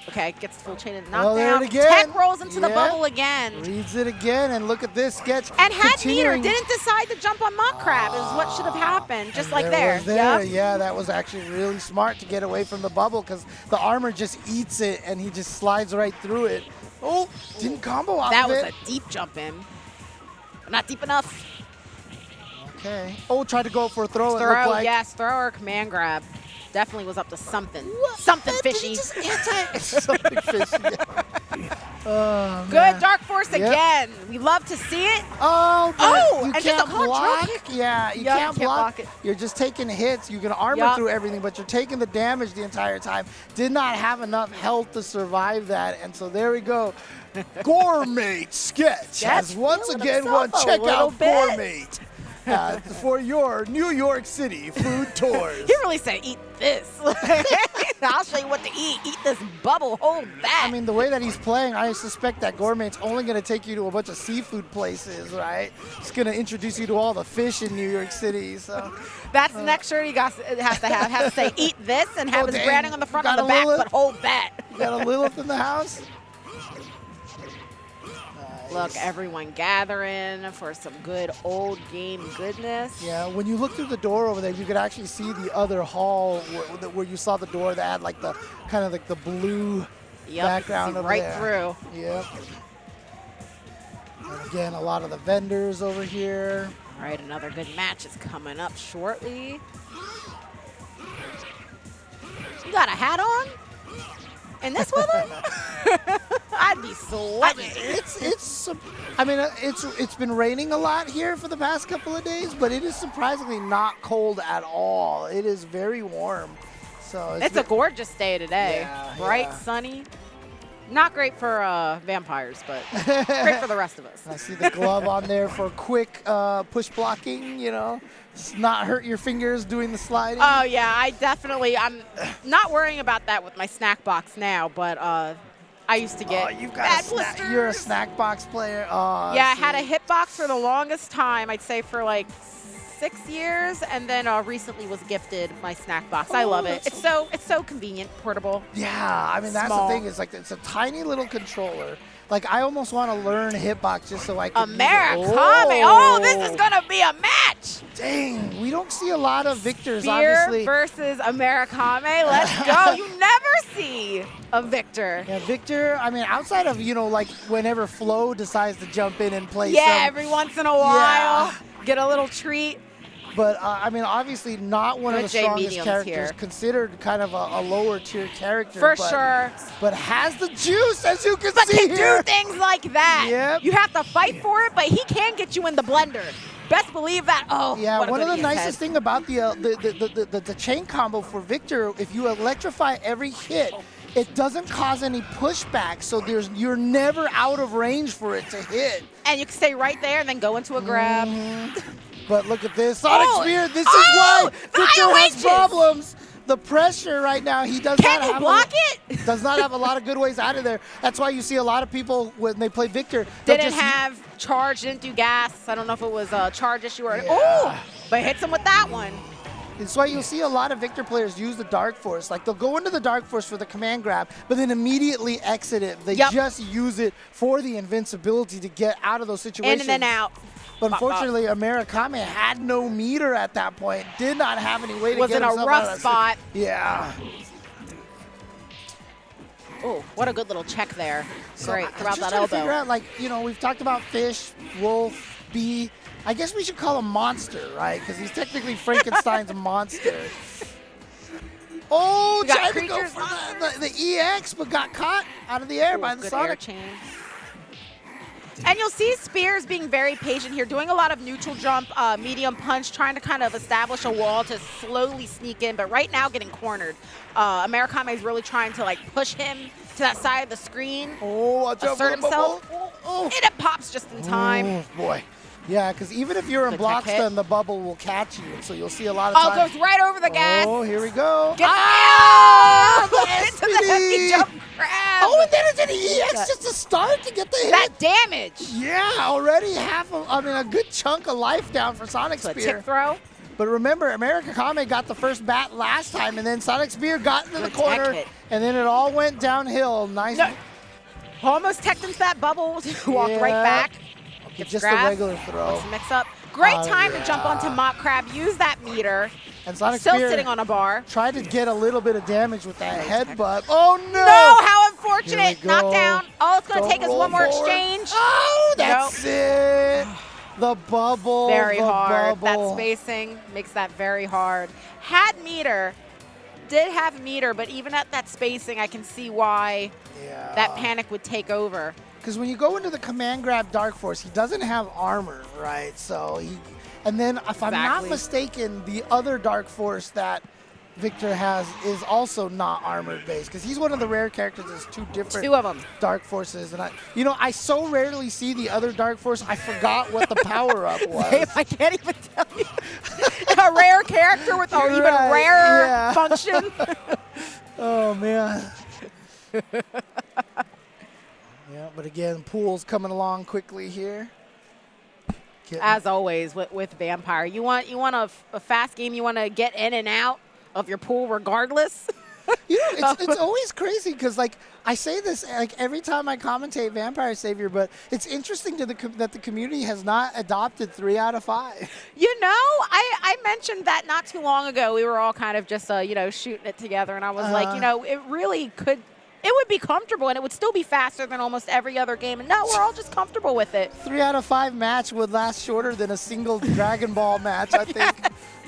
Okay, gets the full chain of Oh, there knockdown. it again. Tech rolls into the Yeah. bubble again. Reads it again, and look at this sketch. And had meter, continuing. didn't decide to jump on Mock Crab is what should have happened, just And like there. was there. Yep. Yeah, that was actually really smart to get away from the bubble because the armor just eats it, and he just slides right through it. Oh, didn't combo off That of was it. a deep jump in. Not deep enough. Okay. Oh, tried to go for a throw, it Throw, looked like. yes, throw or command grab. Definitely was up to something. Something fishy. Something fishy. Oh, Good man. Dark Force Yep. again. We love to see it. Oh, but Oh, you and just can't a punch, block. real kick. Yeah, you Yup, can't can't block. block it. You're just taking hits. You can armor Yup. through everything, but you're taking the damage the entire time. Did not have enough health to survive that, and so there we go. Gourmet Sketch has Sketch once feeling again himself won a Check little Out bit. Gourmet for your New York City food tours. He really said, eat this. I'll show you what to eat. Eat this bubble. Hold that. I mean, the way that he's playing, I suspect that Gourmet's only going to take you to a bunch of seafood places, right? It's going to introduce you to all the fish in New York City. So that's the next shirt he has to have. Has to say, eat this and have Oh, his dang. branding on the front You and the got back, a Lilith? but hold that. you got a Lilith in the house. Look, everyone gathering for some good old game goodness. Yeah, when you look through the door over there, you could actually see the other hall where you saw the door that had like the kind of like the blue Yep, background see over right there. through. Yep. And again, a lot of the vendors over here. All right, another good match is coming up shortly. You got a hat on? In this weather? I'd be sweating. It's been raining a lot here for the past couple of days, but it is surprisingly not cold at all. It is very warm. So It's a gorgeous day today. Yeah, Bright, yeah. sunny. Not great for vampires, but great for the rest of us. I see the glove on there for quick push blocking, you know. Just not hurt your fingers doing the sliding. Oh, yeah, I'm not worrying about that with my snack box now, but I used to get you've got bad a snack. blisters. You're a snack box player. Oh, Yeah, I had a see. hitbox for the longest time. I'd say for like 6 years, and then recently was gifted my snack box. I Oh, love it. that's It's so convenient, portable. Yeah, I mean, that's Small. the thing. It's like it's a tiny little controller. Like, I almost want to learn hitbox just so I can use it. Amerikami. Oh, this is gonna be a match. Dang, we don't see a lot of victors, Spear obviously. versus Amerikami. Let's go. You never see a victor. Yeah, Victor, I mean, outside of, like whenever Flo decides to jump in and play Yeah, some, every once in a while, get a little treat. but I mean, obviously not one of Good the J strongest mediums characters, here. considered kind of a lower tier character. For but, sure. But has the juice, as you can But see can here. do things like that. Yep. You have to fight for it, but he can get you in the blender. Best believe that. Oh, Yeah, what a one of the goodie is nicest head. thing about the chain combo for Victor, if you electrify every hit, it doesn't cause any pushback, so you're never out of range for it to hit. And you can stay right there and then go into a grab. But look at this. Sonic Spear, this is why the Victor high has wedges. problems. The pressure right now, he does Can not you have block it? does not have a lot of good ways out of there. That's why you see a lot of people when they play Victor. they'll Didn't just- have charge, didn't do gas. I don't know if it was a charge issue or Yeah. but hits him with that one. It's why you'll see a lot of Victor players use the Dark Force. Like, they'll go into the Dark Force for the command grab, but then immediately exit it. They just use it for the invincibility to get out of those situations. In and then out. But unfortunately, Amerikame had no meter at that point. Did not have any way to Was get in a himself rough out of that spot. Yeah. Oh, what a good little check there. So Great, I'm throughout just that trying to figure elbow. out, like, you know, we've talked about Fish, Wolf, Bee. I guess we should call him Monster, right? Because he's technically Frankenstein's monster. Oh, We got tried to go creatures, for the EX, but got caught out of the air by the Good air Sonic. chain. And you'll see Spears being very patient here, doing a lot of neutral jump, medium punch, trying to kind of establish a wall to slowly sneak in, but right now getting cornered. Amerikame is really trying to like push him to that side of the screen, Oh, watch out for assert the bubble. himself, Oh, and it pops just in time. Oh, boy. Yeah, because even if you're in Good block tech hit. stun, the bubble will catch you. So you'll see a lot of Oh, times. goes right over the gas. Oh, here we go. Gets into the SPD. hefty jump grab. Oh, and then it's an EX just to start to get the hit. That damage. Yeah, already a good chunk of life down for Sonic To a Spear. tip throw. But remember, Amerikame got the first bat last time, and then Sonic Spear got into the Good tech corner, hit. and then it all went downhill. Nice. No. Almost teched into that bubble, walked right Yeah. back. Okay, Gets just grabbed. a regular throw. Wants to mix up. Great Oh, time to jump onto yeah. Mach Crab, use that meter. And Sonic Still Spear sitting on a bar. tried to get a little bit of damage with that headbutt. Oh, no! No, how Here unfortunate. we go. Knockdown. All it's going to Don't take is roll one more forward. exchange. Oh, that's it. The bubble. Very the hard. Bubble. That spacing makes that very hard. Had meter, did have meter, but even at that spacing, I can see why Yeah. that panic would take over. Because when you go into the command grab Dark Force, he doesn't have armor, right? So and then if I'm not Exactly. mistaken, the other Dark Force that Victor has is also not armored based, because he's one of the rare characters that's two different Two of them. Dark Forces. And I so rarely see the other Dark Force, I forgot what the power up was. I can't even tell you. A rare character with an You're even right, rarer yeah. function. Oh, man. Yeah, but again, Pool's coming along quickly here. As always with Vampire, you want a fast game. You want to get in and out of your pool regardless. You know, it's always crazy because, like, I say this like every time I commentate Vampire Savior, but it's interesting that the community has not adopted 3 out of 5. You know, I mentioned that not too long ago. We were all kind of just shooting it together, and I was like, it really could. It would be comfortable, and it would still be faster than almost every other game. And no, we're all just comfortable with it. 3 out of 5 match would last shorter than a single Dragon Ball match, I think.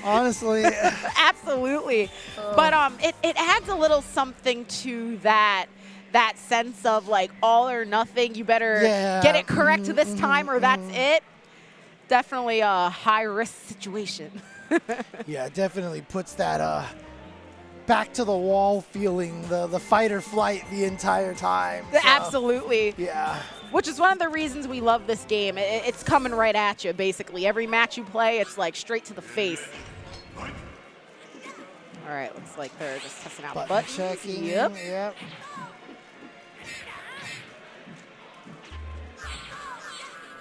Honestly. Absolutely. But it adds a little something to that sense of like all or nothing. You better get it correct this time or that's it. Definitely a high risk situation. Yeah, it definitely puts that back to the wall feeling, the fight or flight the entire time. So, Absolutely. yeah. Which is one of the reasons we love this game. It's coming right at you, basically. Every match you play, it's like straight to the face. All right, looks like they're just testing out the Button buttons. checking. Yep.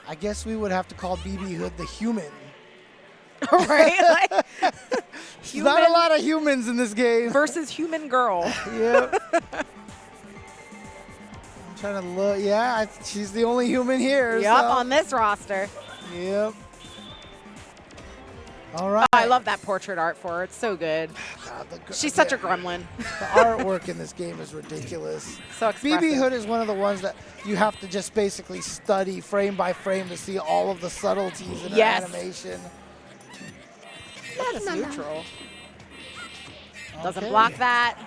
I guess we would have to call BB Hood the human. Right? Like, There's not a lot of humans in this game. versus human girl. Yep. I'm trying to look. Yeah, she's the only human here. Yep, so. on this roster. Yep. All right. I love that portrait art for her. It's so good. God, She's such a gremlin. The artwork in this game is ridiculous. So expressive. BB Hood is one of the ones that you have to just basically study frame by frame to see all of the subtleties in her animation. That is neutral. Doesn't Okay. block that.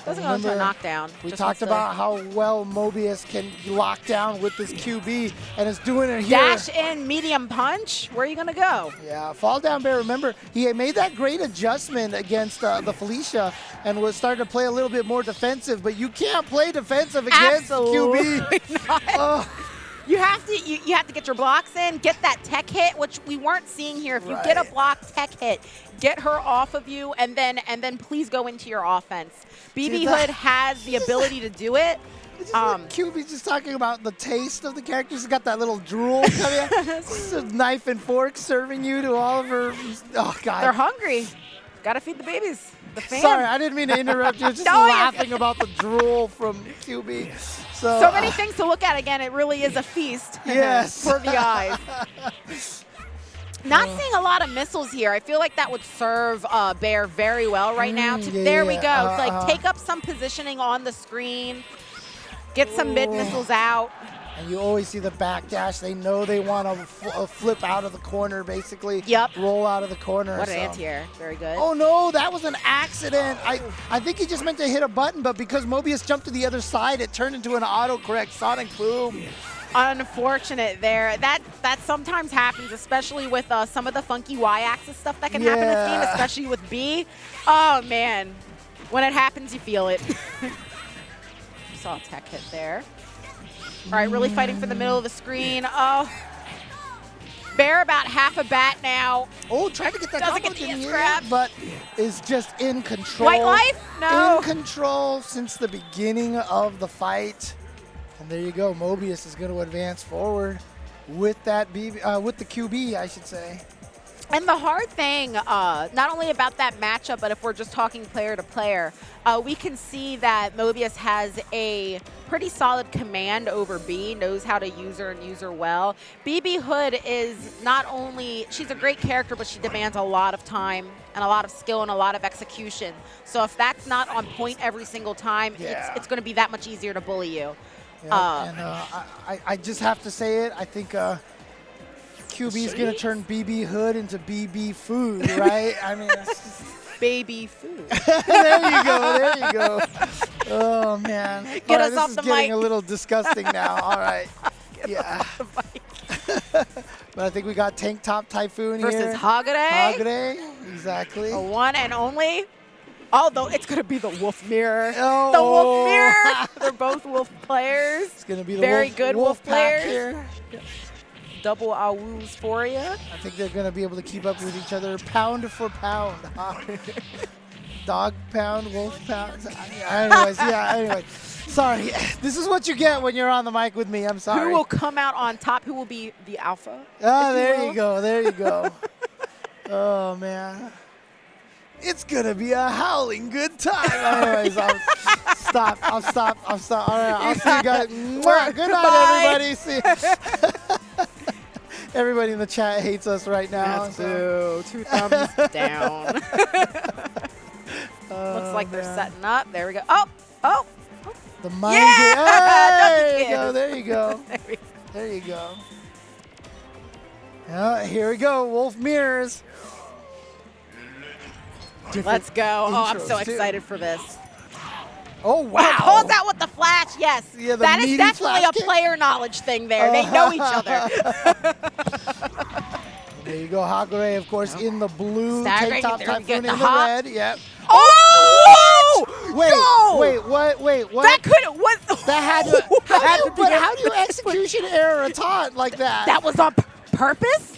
Doesn't go into a knockdown. We Just talked wants to about how well Mobius can lock down with this QB, and is doing it here. dash in medium punch. Where are you gonna go? Yeah, fall down bear. Remember, he had made that great adjustment against the Felicia and was starting to play a little bit more defensive, but you can't play defensive against Absolutely QB. not. Oh, You have to get your blocks in, get that tech hit, which we weren't seeing here. If you get a Right. block tech hit, get her off of you, and then please go into your offense. BB Dude, that- Hood has the ability to do it. QB's just talking about the taste of the characters. He's got that little drool coming out. Just a knife and fork serving you to all of her. Oh, God. They're hungry. Got to feed the babies. The fans. Sorry, I didn't mean to interrupt you. Just No, you're laughing about the drool from QB. So many things to look at. Again, it really is a feast. Yes. For the eyes. Not seeing a lot of missiles here. I feel like that would serve Bear very well right now. Yeah, There we go. yeah, Like take up some positioning on the screen. Get some mid missiles out. And you always see the back dash. They know they want to flip out of the corner, basically. Yep. Roll out of the corner. What an so. anti-air. Very good. Oh, no, that was an accident. I think he just meant to hit a button, but because Mobius jumped to the other side, it turned into an autocorrect sonic boom. Unfortunate there. That sometimes happens, especially with some of the funky Y-axis stuff that can happen in this game, Yeah. especially with B. Oh, man. When it happens, you feel it. Saw a tech hit there. All right, really fighting for the middle of the screen. Oh, Bear about half a bat now. Oh, tried to get that Doesn't combo, get the didn't grab. but is just in control. White life? No. In control since the beginning of the fight. And there you go. Mobius is going to advance forward with that with the QB, I should say. And the hard thing, not only about that matchup, but if we're just talking player to player, we can see that Mobius has a pretty solid command over B, knows how to use her and use her well. BB Hood is not only, she's a great character, but she demands a lot of time and a lot of skill and a lot of execution. So if that's not on point every single time, Yeah. it's going to be that much easier to bully you. Yeah, and I just have to say it. I think QB's going to turn BB Hood into BB Food, right? I mean, that's just Baby food. there you go. There you go. Oh, man. Get All right, us off the This is getting mic. a little disgusting now. All right. Yeah. But I think we got Tank Top Typhoon Versus here. Hagare. Hagare, exactly. The one and only. Although it's going to be the Wolf Mirror. Oh. The Wolf Mirror. They're both Wolf players. It's going to be the Very wolf, good wolf Wolf pack players. here. Double awoos for you. I think they're going to be able to keep up with each other pound for pound. Dog pound, wolf pound. Anyways, yeah, anyway. Sorry. This is what you get when you're on the mic with me. I'm sorry. Who will come out on top? Who will be the alpha? Oh, if you there will? you go. There you go. Oh, man. It's going to be a howling good time. Anyways, I'll stop. All right, I'll see you guys. Mwah. Good night, Bye. everybody. See. Everybody in the chat hates us right now. That's boo. 2 thumbs down. Oh, Looks like they're man. setting up. There we go. Oh. The mind Yeah! There you Duncan go. There you go. There we go. There you go. Here we go. Wolf Mirrors. Let's go. Oh, I'm so intros, too. excited for this. Oh, wow. Calls out with the flash, yes. Yeah, the that is meaty definitely flash a kick. player knowledge thing there. They know each other. There you go. Hagare, of course, in the blue. Staggering. Tank Top There we Typhoon go. in The the hop. red. Yep. Oh! Wait, Yo! wait, what? Wait, what? That could what? That had to. How do you execution error a taunt like that? That was on purpose?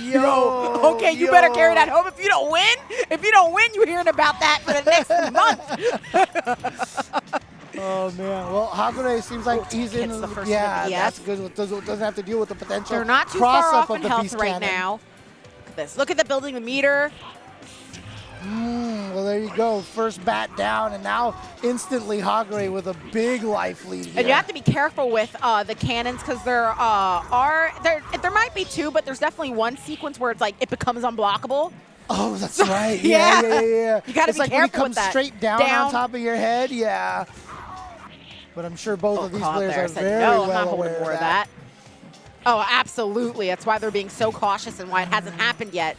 Yo. Okay, you better carry that home. If you don't win, you're hearing about that for the next month. Oh man. Well, Hagare seems like he's in. hits the first Yeah, hit, that's yes. good. Doesn't have to deal with the potential. They're not too cross far up off of in the health beast right cannon. now. Look at this. Look at the building the meter. Well, there you go. First bat down, and now instantly Hagare with a big life lead here. And you have to be careful with the cannons because there might be 2, but there's definitely one sequence where it's like it becomes unblockable. Oh, that's right. Yeah. You gotta it's be like when careful it comes with that. straight down on top of your head. Yeah. But I'm sure both of these Caught players there. are Said, very no, I'm well not holding aware more of of that. Oh, absolutely. That's why they're being so cautious and why it hasn't happened yet.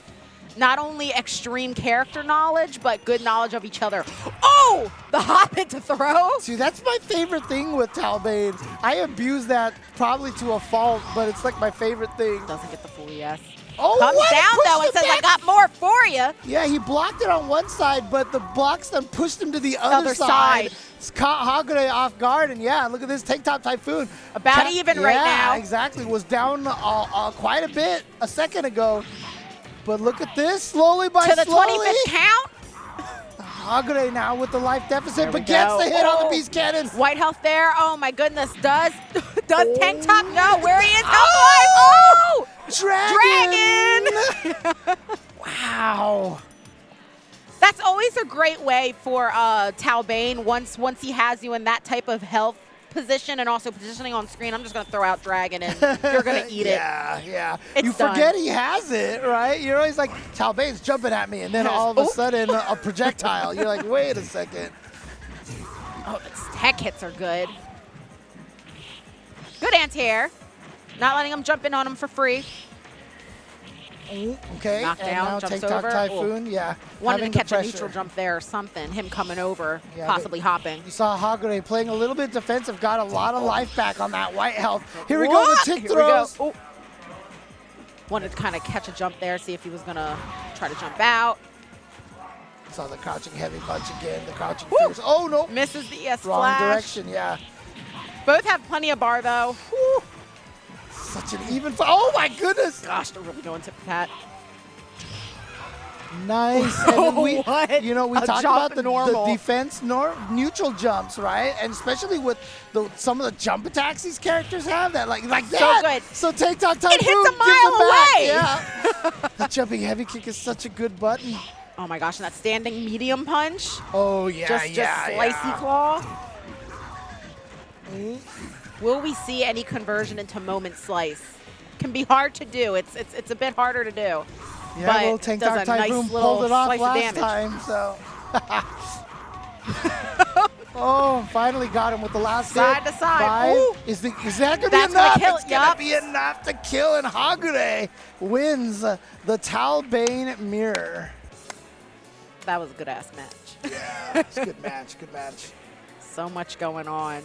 not only extreme character knowledge, but good knowledge of each other. Oh, the hop into throw. See, that's my favorite thing with Talbane. I abuse that probably to a fault, but it's like my favorite thing. Doesn't get the full yes. Oh, Comes what? down Pushed though and him says, I back. got more for you. Yeah, he blocked it on one side, but the blocks then pushed him to the other side. It's caught Hagure off guard, and yeah, look at this Tank Top Typhoon. About even right now. Yeah, exactly. Was down quite a bit a second ago. But look at this, slowly by To the slowly. 25th count. Hagure now with the life deficit, There we but gets go. the hit on Oh. the Beast Cannon. White health there. Oh my goodness. Does Tank Top know where he is? Oh! Oh! Dragon! Wow. That's always a great way for Talbane once he has you in that type of health position and also positioning on screen. I'm just going to throw out Dragon and you're going to eat it. Yeah. It's You done. forget he has it, right? You're always like, Talbane's jumping at me, and then all of a sudden a projectile. You're like, wait a second. Oh, its tech hits are good. Good anti-air. Not letting him jump in on him for free. Okay, Knocked and down, now jumps Tank Top over. Typhoon, yeah. Wanted having to the catch a pressure. neutral jump there or something. Him coming over, Yeah, possibly hopping. You saw Hagure playing a little bit defensive, got a lot of life back on that white health. Here we go, What? the tick Here we go. throws. Oh. Wanted to kind of catch a jump there, see if he was going to try to jump out. Saw the crouching heavy punch again, the crouching Woo. fierce. Oh, no. Misses the ES Wrong flash. direction, yeah. Both have plenty of bar, though. Whew. Such an even fight. Oh, my goodness. Gosh, they're really going tit for tat. Nice. And then we, What? you know, we A talked jump about the normal. defense neutral jumps, right? And especially with some of the jump attacks these characters have, that like that. good. So Tank Top Typhoon hits a gives mile it back. away. Yeah. The jumping heavy kick is such a good button. Oh my gosh, and that standing medium punch. Oh yeah, Just slicey claw. Mm. Will we see any conversion into moment slice? Can be hard to do. It's a bit harder to do. Yeah, but well, Tank does Top a nice Typhoon little pulled it off slice of last damage. time, so. Oh, finally got him with the last Side hit. to side. Five. Ooh. Is that going to be That's gonna enough? kill It's it, going to yup. be enough to kill, and Hagure wins the Talbane Mirror. That was a good ass match. Yeah, it's a good match, good match. So much going on.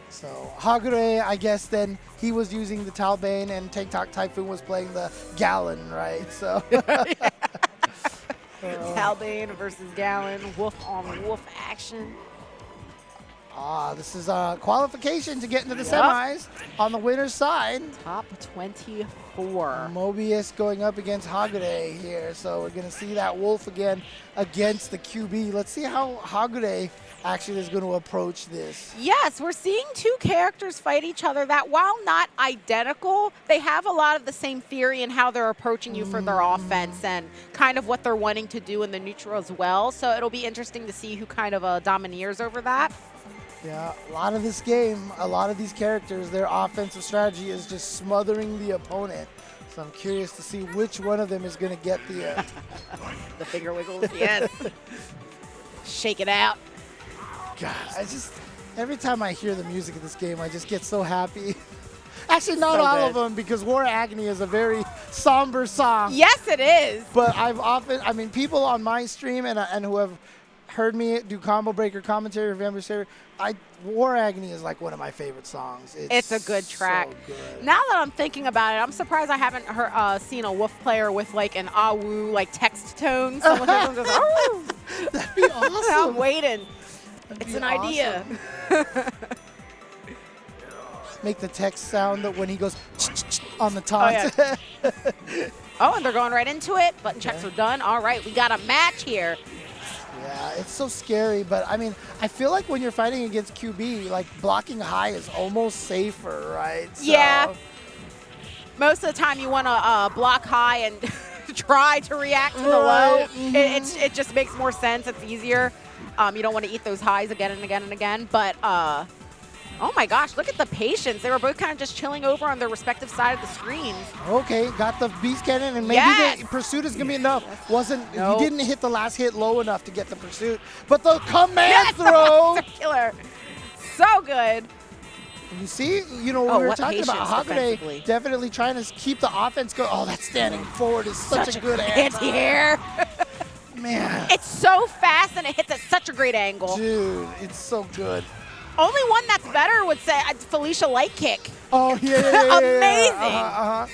So Hagure, I guess then he was using the Talbane, and Tank Top Typhoon was playing the Gallon, right? So. Talbane versus Gallon, wolf on wolf action. This is a qualification to get into the Yup. semis on the winner's side. Top 24. Mobius going up against Hagure here, so we're going to see that wolf again against the QB. Let's see how Hagure actually is going to approach this. Yes, we're seeing two characters fight each other that, while not identical, they have a lot of the same theory in how they're approaching you for their offense and kind of what they're wanting to do in the neutral as well. So it'll be interesting to see who kind of domineers over that. Yeah, a lot of this game, a lot of these characters, their offensive strategy is just smothering the opponent. So I'm curious to see which one of them is going to get the... The finger wiggles, yes. Shake it out. God, every time I hear the music of this game, I just get so happy. Actually, not So all of good. them, because War Agony is a very somber song. Yes, it is. But people on my stream and who have heard me do Combo Breaker commentary or Vampire Saber, War Agony is like one of my favorite songs. It's a good track. So good. Now that I'm thinking about it, I'm surprised I haven't seen a wolf player with like an awoo like text tone. Someone just goes, "Oh." That'd be awesome. I'm waiting. That'd It's be an idea. awesome. Make the text sound that when he goes on the taunt. yeah. Oh, and they're going right into it. Button checks are done. All right, we got a match here. Yeah, it's so scary, but I mean, I feel like when you're fighting against QB, like blocking high is almost safer, right? So, Yeah. Most of the time you want to block high and try to react to the low. Right, mhm. It just makes more sense. It's easier. You don't want to eat those highs again and again and again. But, oh my gosh, look at the patience. They were both kind of just chilling over on their respective side of the screens. Okay, got the beast cannon, and maybe Yes. the pursuit is gonna be enough. Nope. He didn't hit the last hit low enough to get the pursuit, but the command throw. Killer. So good. You see, you know, Oh, we were what talking about patience defensively. Hagure definitely trying to keep the offense going. Oh, that standing forward is such a good anti-air. Man. It's so fast and it hits at such a great angle. Dude, it's so good. Only one that's better would say Felicia light kick. Oh, yeah. Amazing.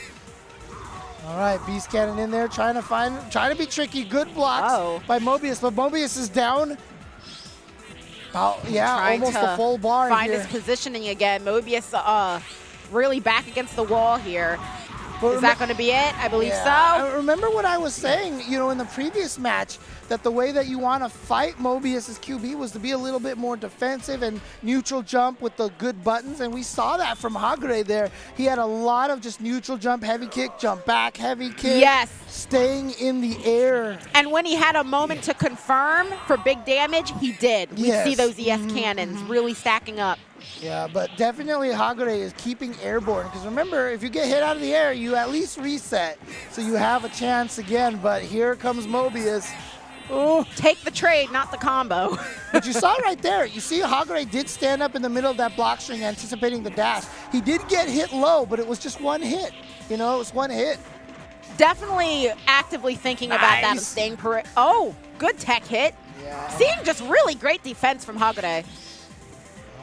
All right, Beast Cannon in there trying to be tricky. Good blocks by Mobius, but Mobius is down. Almost a full bar find here. his positioning again. Mobius really back against the wall here. But is that going to be it? I believe so. I remember what I was saying, you know, in the previous match, that the way that you want to fight Mobius's QB was to be a little bit more defensive and neutral jump with the good buttons, and we saw that from Hagure there. He had a lot of just neutral jump, heavy kick, jump back, heavy kick. Yes. Staying in the air. And when he had a moment to confirm for big damage, he did. We see those ES cannons really stacking up. Yeah, but definitely Hagure is keeping airborne, because remember, if you get hit out of the air, you at least reset, so you have a chance again. But here comes Mobius. Oh. Take the trade, not the combo. But you saw right there, you see Hagure did stand up in the middle of that block string anticipating the dash. He did get hit low, but it was just one hit. You know, it was one hit. Definitely actively thinking about that and staying Oh, good tech hit. Yeah. Seeing just really great defense from Hagure.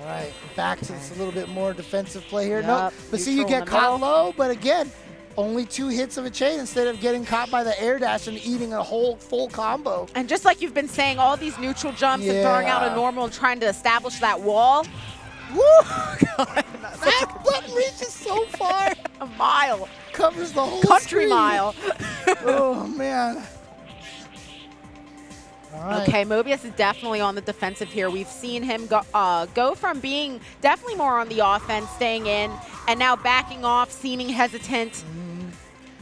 All right, back to this a little bit more defensive play here. Yep. No, but see, you get caught low, but again, only 2 hits of a chain instead of getting caught by the air dash and eating a whole full combo. And just like you've been saying, all these neutral jumps and throwing out a normal and trying to establish that wall. Woo! God, that button reaches so far. A mile. Covers the whole country screen. mile. Oh, man. Right. Okay, Mobius is definitely on the defensive here. We've seen him go from being definitely more on the offense, staying in, and now backing off, seeming hesitant.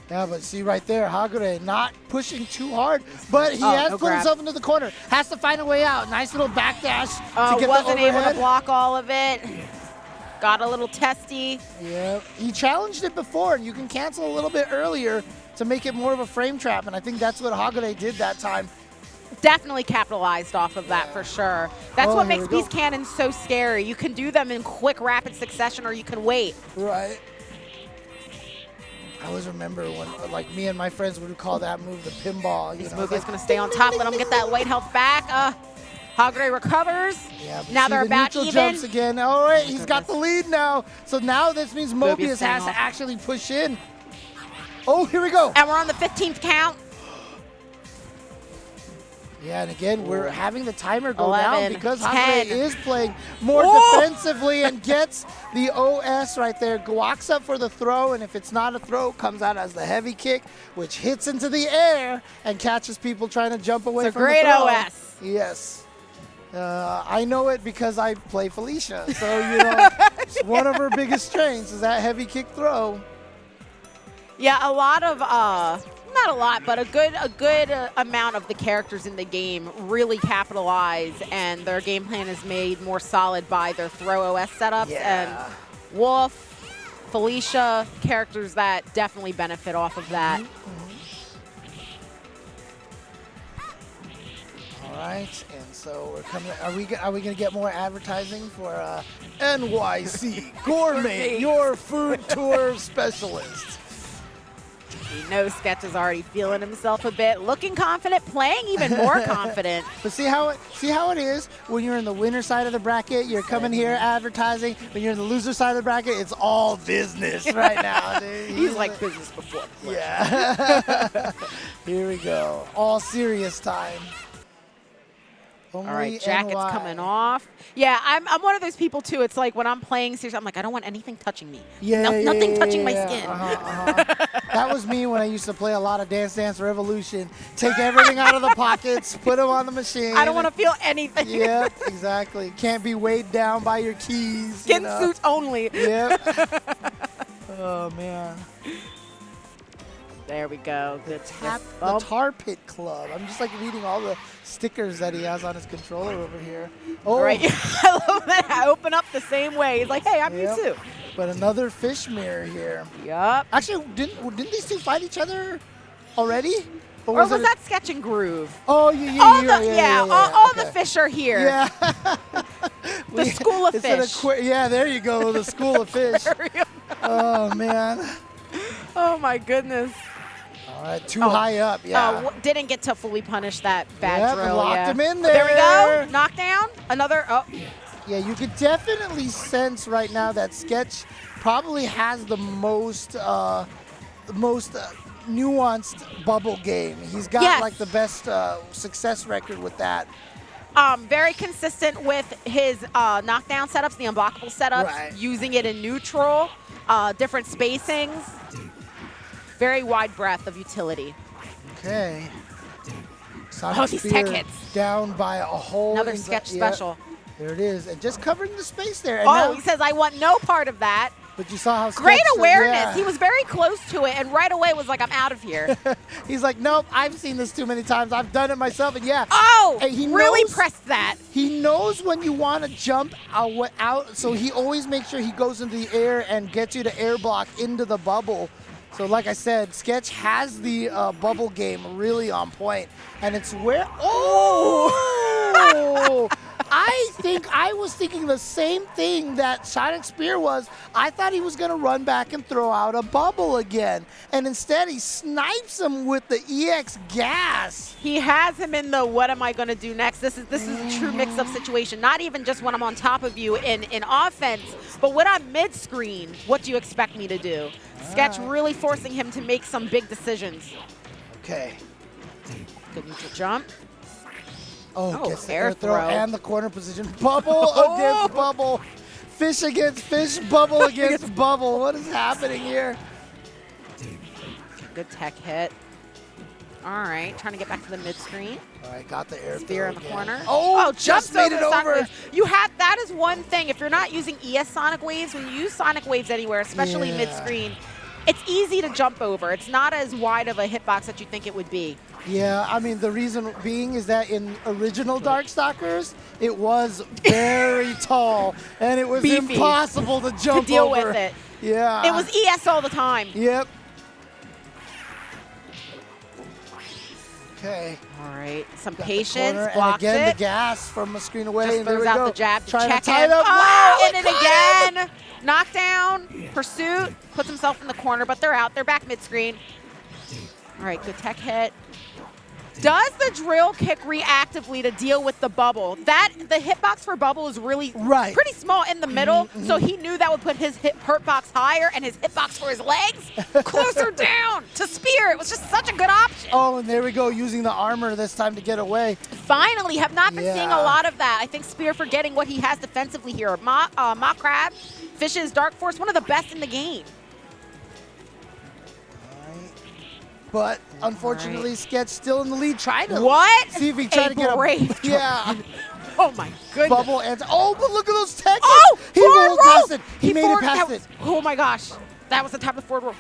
Yeah, but see right there, Hagure not pushing too hard, but he has put himself into the corner. Has to find a way out. Nice little backdash to get wasn't the overhead. able to block all of it. Got a little testy. Yeah, he challenged it before, and you can cancel a little bit earlier to make it more of a frame trap, and I think that's what Hagure did that time. Definitely capitalized off of that for sure. That's what makes Beast Cannons so scary. You can do them in quick, rapid succession, or you can wait. Right. I always remember when, like, me and my friends would call that move the pinball. This move is going to stay on top. Let him get that white health back. Hagure recovers. Yeah, now they're back even. Jumps again. All right, he's got the lead now. So now this means Mobius has to actually push in. Oh, here we go. And we're on the 15th count. Yeah, and again, we're having the timer go down because 10. Hagure is playing more defensively and gets the OS right there. Walks up for the throw, and if it's not a throw, comes out as the heavy kick, which hits into the air and catches people trying to jump away from the throw. It's a great OS. Yes. I know it because I play Felicia. So, you know, one of her biggest strengths is that heavy kick throw. Yeah, a lot of not a lot, but a good amount of the characters in the game really capitalize, and their game plan is made more solid by their throw OS setups. Yeah. And Wolf, Felicia, characters that definitely benefit off of that. All right, and so we're coming. Are we gonna get more advertising for NYC Gourmet, your food tour specialist? We know Sketch is already feeling himself a bit, looking confident, playing even more confident. But see how it is when you're in the winner side of the bracket, you're coming here advertising. When you're in the loser side of the bracket, it's all business right now, dude. He's like business before pleasure. Yeah. Here we go. All serious time. All right, jacket's coming off. Yeah, I'm one of those people too. It's like when I'm playing seriously, I'm like, I don't want anything touching me. Yeah, nothing touching my skin. That was me when I used to play a lot of Dance Dance Revolution. Take everything out of the pockets, put them on the machine. I don't want to feel anything. Yep, exactly. Can't be weighed down by your keys. Skin suits only. Yep. Oh, man. There we go. Good the Tar Pit Club. I'm just like reading all the stickers that he has on his controller over here. Oh, right. I love that. I open up the same way. He's like, hey, I'm you too. But another fish mirror here. Yup. Actually, didn't these two fight each other already? Or was that Sketch and Groove? Oh, yeah. All the fish are here. Yeah. The school of fish. Yeah, there you go. The school of fish. Oh, man. Oh, my goodness. All right, too high up, yeah. Didn't get to fully punish that bad drill. Locked him in there. There we go. Knockdown. Another. Oh. Yeah, you could definitely sense right now that Sketch probably has the most nuanced bubble game. He's got like the best success record with that. Very consistent with his knockdown setups, the unblockable setups, using it in neutral, different spacings. Very wide breadth of utility. Okay. Sonic these Spear tech hits. Down by a whole. Another Sketch special. There it is. And just covering the space there. And now, he says, I want no part of that. But you saw how great awareness. He was very close to it and right away was like, I'm out of here. He's like, nope, I've seen this too many times. I've done it myself. And yeah. Oh, he really pressed that. He knows when you want to jump out. So he always makes sure he goes into the air and gets you to air block into the bubble. So like I said, Sketch has the bubble game really on point. And it's where, I was thinking the same thing that Sonic Spear was. I thought he was going to run back and throw out a bubble again. And instead, he snipes him with the EX gas. He has him in the what am I going to do next? This is a true mix-up situation. Not even just when I'm on top of you in offense, but when I'm mid-screen, what do you expect me to do? Sketch really forcing him to make some big decisions. Okay. Good neutral jump. Oh, gets the air throw and the corner position. Bubble against bubble. Fish against fish. Bubble against bubble. What is happening here? Good tech hit. All right, trying to get back to the mid screen. All right, got the air Spear in the corner. Oh, just made it over. You have, that is one thing. If you're not using ES Sonic Waves, when you use Sonic Waves anywhere, especially mid screen, it's easy to jump over. It's not as wide of a hitbox that you think it would be. Yeah, I mean, the reason being is that in original Darkstalkers, it was very tall, and it was impossible to jump to deal over. with it. Yeah. It was ES all the time. Yep. Okay. All right, some patience, blocks and again, it. the gas from a screen away. Just and there throws we out go. the jab to Trying check to tie him. it up. Oh, and then again. Knockdown, pursuit, puts himself in the corner, but they're out. They're back mid-screen. All right, good tech hit. Does the drill kick reactively to deal with the bubble? The hitbox for bubble is really pretty small in the middle, so he knew that would put his hurt box higher and his hitbox for his legs closer down to Spear. It was just such a good option. Oh, and there we go, using the armor this time to get away. Finally, have not been seeing a lot of that. I think Spear forgetting what he has defensively here. Mach Crab, Fish's Dark Force, one of the best in the game. But unfortunately, Sketch still in the lead. Trying to see if he tried to get a yeah. Oh my goodness. Bubble and but look at those tech. Oh, he rolled past it. He made it past it. Oh my gosh, that was the type of forward roll.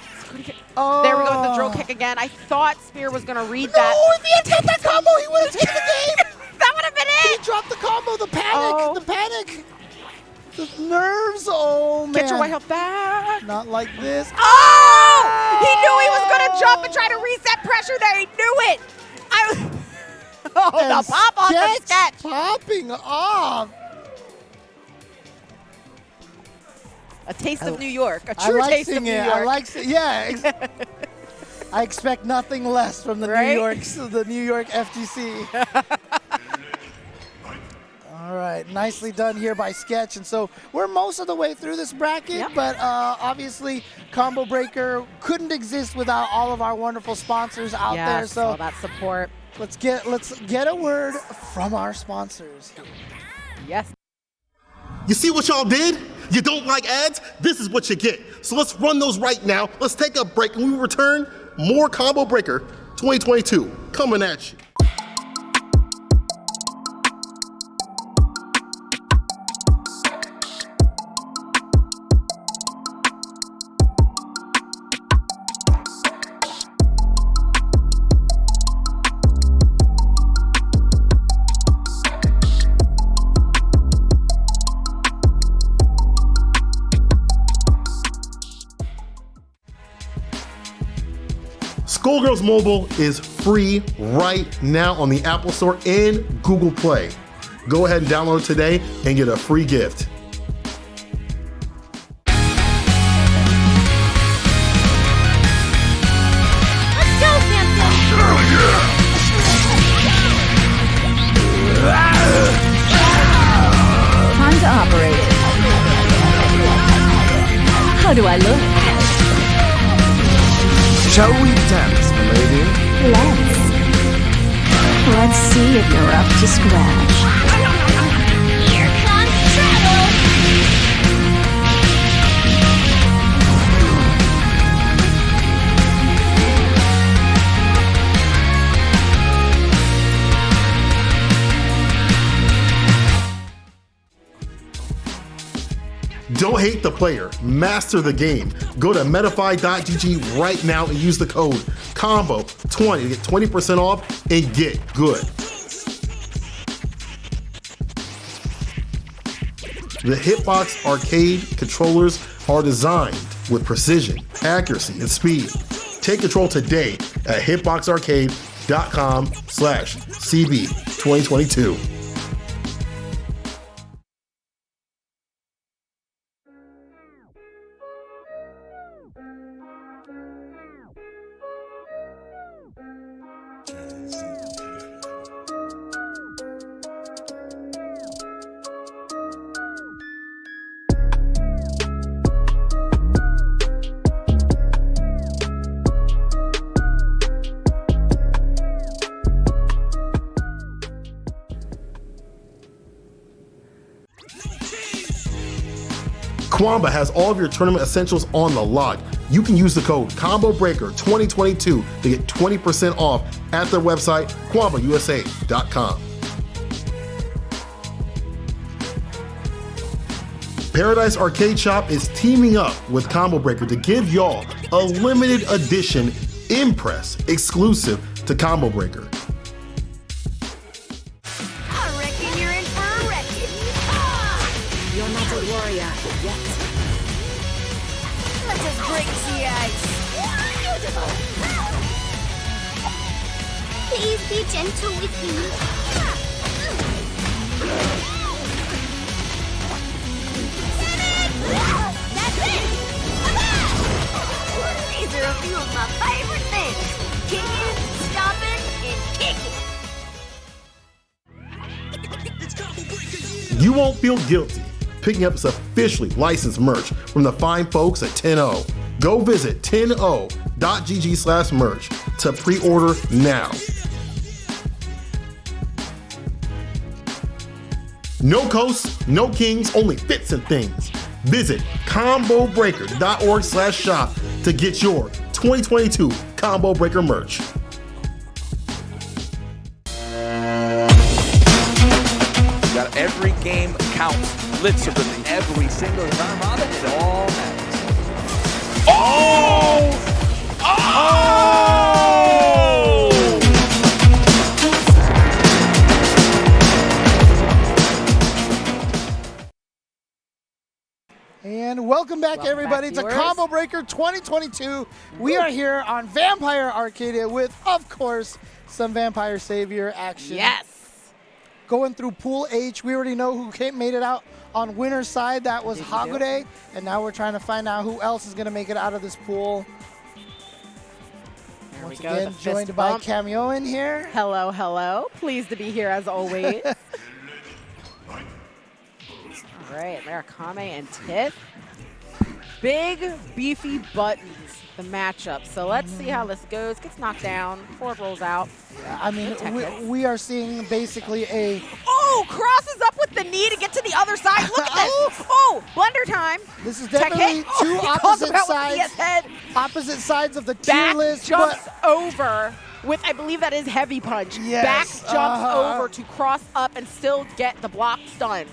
Oh. There we go with the drill kick again. I thought Spear was gonna read that. No, if he had taken that combo, he would have taken the game. That would have been it. He dropped the combo. The panic. The panic. The nerves, oh man. Get your white health back. Not like this. Oh! He knew he was going to jump and try to reset pressure there. He knew it. The pop off the Sketch. Popping off. A taste of New York. A true taste of New York. I like seeing it. I expect nothing less from the New York FGC. All right, nicely done here by Sketch. And so we're most of the way through this bracket, but obviously Combo Breaker couldn't exist without all of our wonderful sponsors out there. So all that support. Let's get a word from our sponsors. Yes. You see what y'all did? You don't like ads? This is what you get. So let's run those right now. Let's take a break, and we will return more Combo Breaker 2022 coming at you. Skullgirls Mobile is free right now on the Apple Store and Google Play. Go ahead and download it today and get a free gift. Let's go, Samson! Time to operate. How do I look? Shall we dance, milady? Let's see if you're up to scratch. Here comes trouble! Don't hate the player, master the game. Go to Metafy.gg right now and use the code COMBO20 to get 20% off and get good. The Hitbox Arcade controllers are designed with precision, accuracy, and speed. Take control today at hitboxarcade.com/CB2022. Kwamba has all of your tournament essentials on the lot. You can use the code ComboBreaker2022 to get 20% off at their website, KwambaUSA.com. Paradise Arcade Shop is teaming up with Combo Breaker to give y'all a limited edition Impress exclusive to Combo Breaker. I reckon you're in for a wrecking. You're not a warrior yet. Let us break the ice. Please be gentle with me. That's it! These are a few of my favorite things. Kicking, stomping, and kicking. You won't feel guilty picking up this officially licensed merch from the fine folks at 10O. Go visit 10o.gg/merch to pre-order now. No coasts, no kings, only fits and things. Visit combobreaker.org/shop to get your 2022 Combo Breaker merch. Got every game counts. Literally every single time on it, it all matters. Oh! And welcome back, everybody, to viewers. Combo Breaker 2022. We are here on Vampire Arcadia with, of course, some Vampire Savior action. Yes. Going through Pool H, we already know who made it out on winner's side. That was Hagode. And now we're trying to find out who else is going to make it out of this pool. There Once we go. again, the fist joined by bump. Cameo in here. Hello, hello. Pleased to be here as always. All right, Murakami and Tiff. Big, beefy buttons, the matchup. So let's see how this goes. Gets knocked down. Ford rolls out. I mean, we are seeing basically a... Oh, crosses up with the knee to get to the other side. Look at this. Oh, blunder time. This is Tech definitely hit. two He calls opposite him out with sides. the head. Opposite sides of the tier Back list. jumps But over with, I believe that is heavy punch. Yes, Back jumps uh-huh. over to cross up and still get the block stun.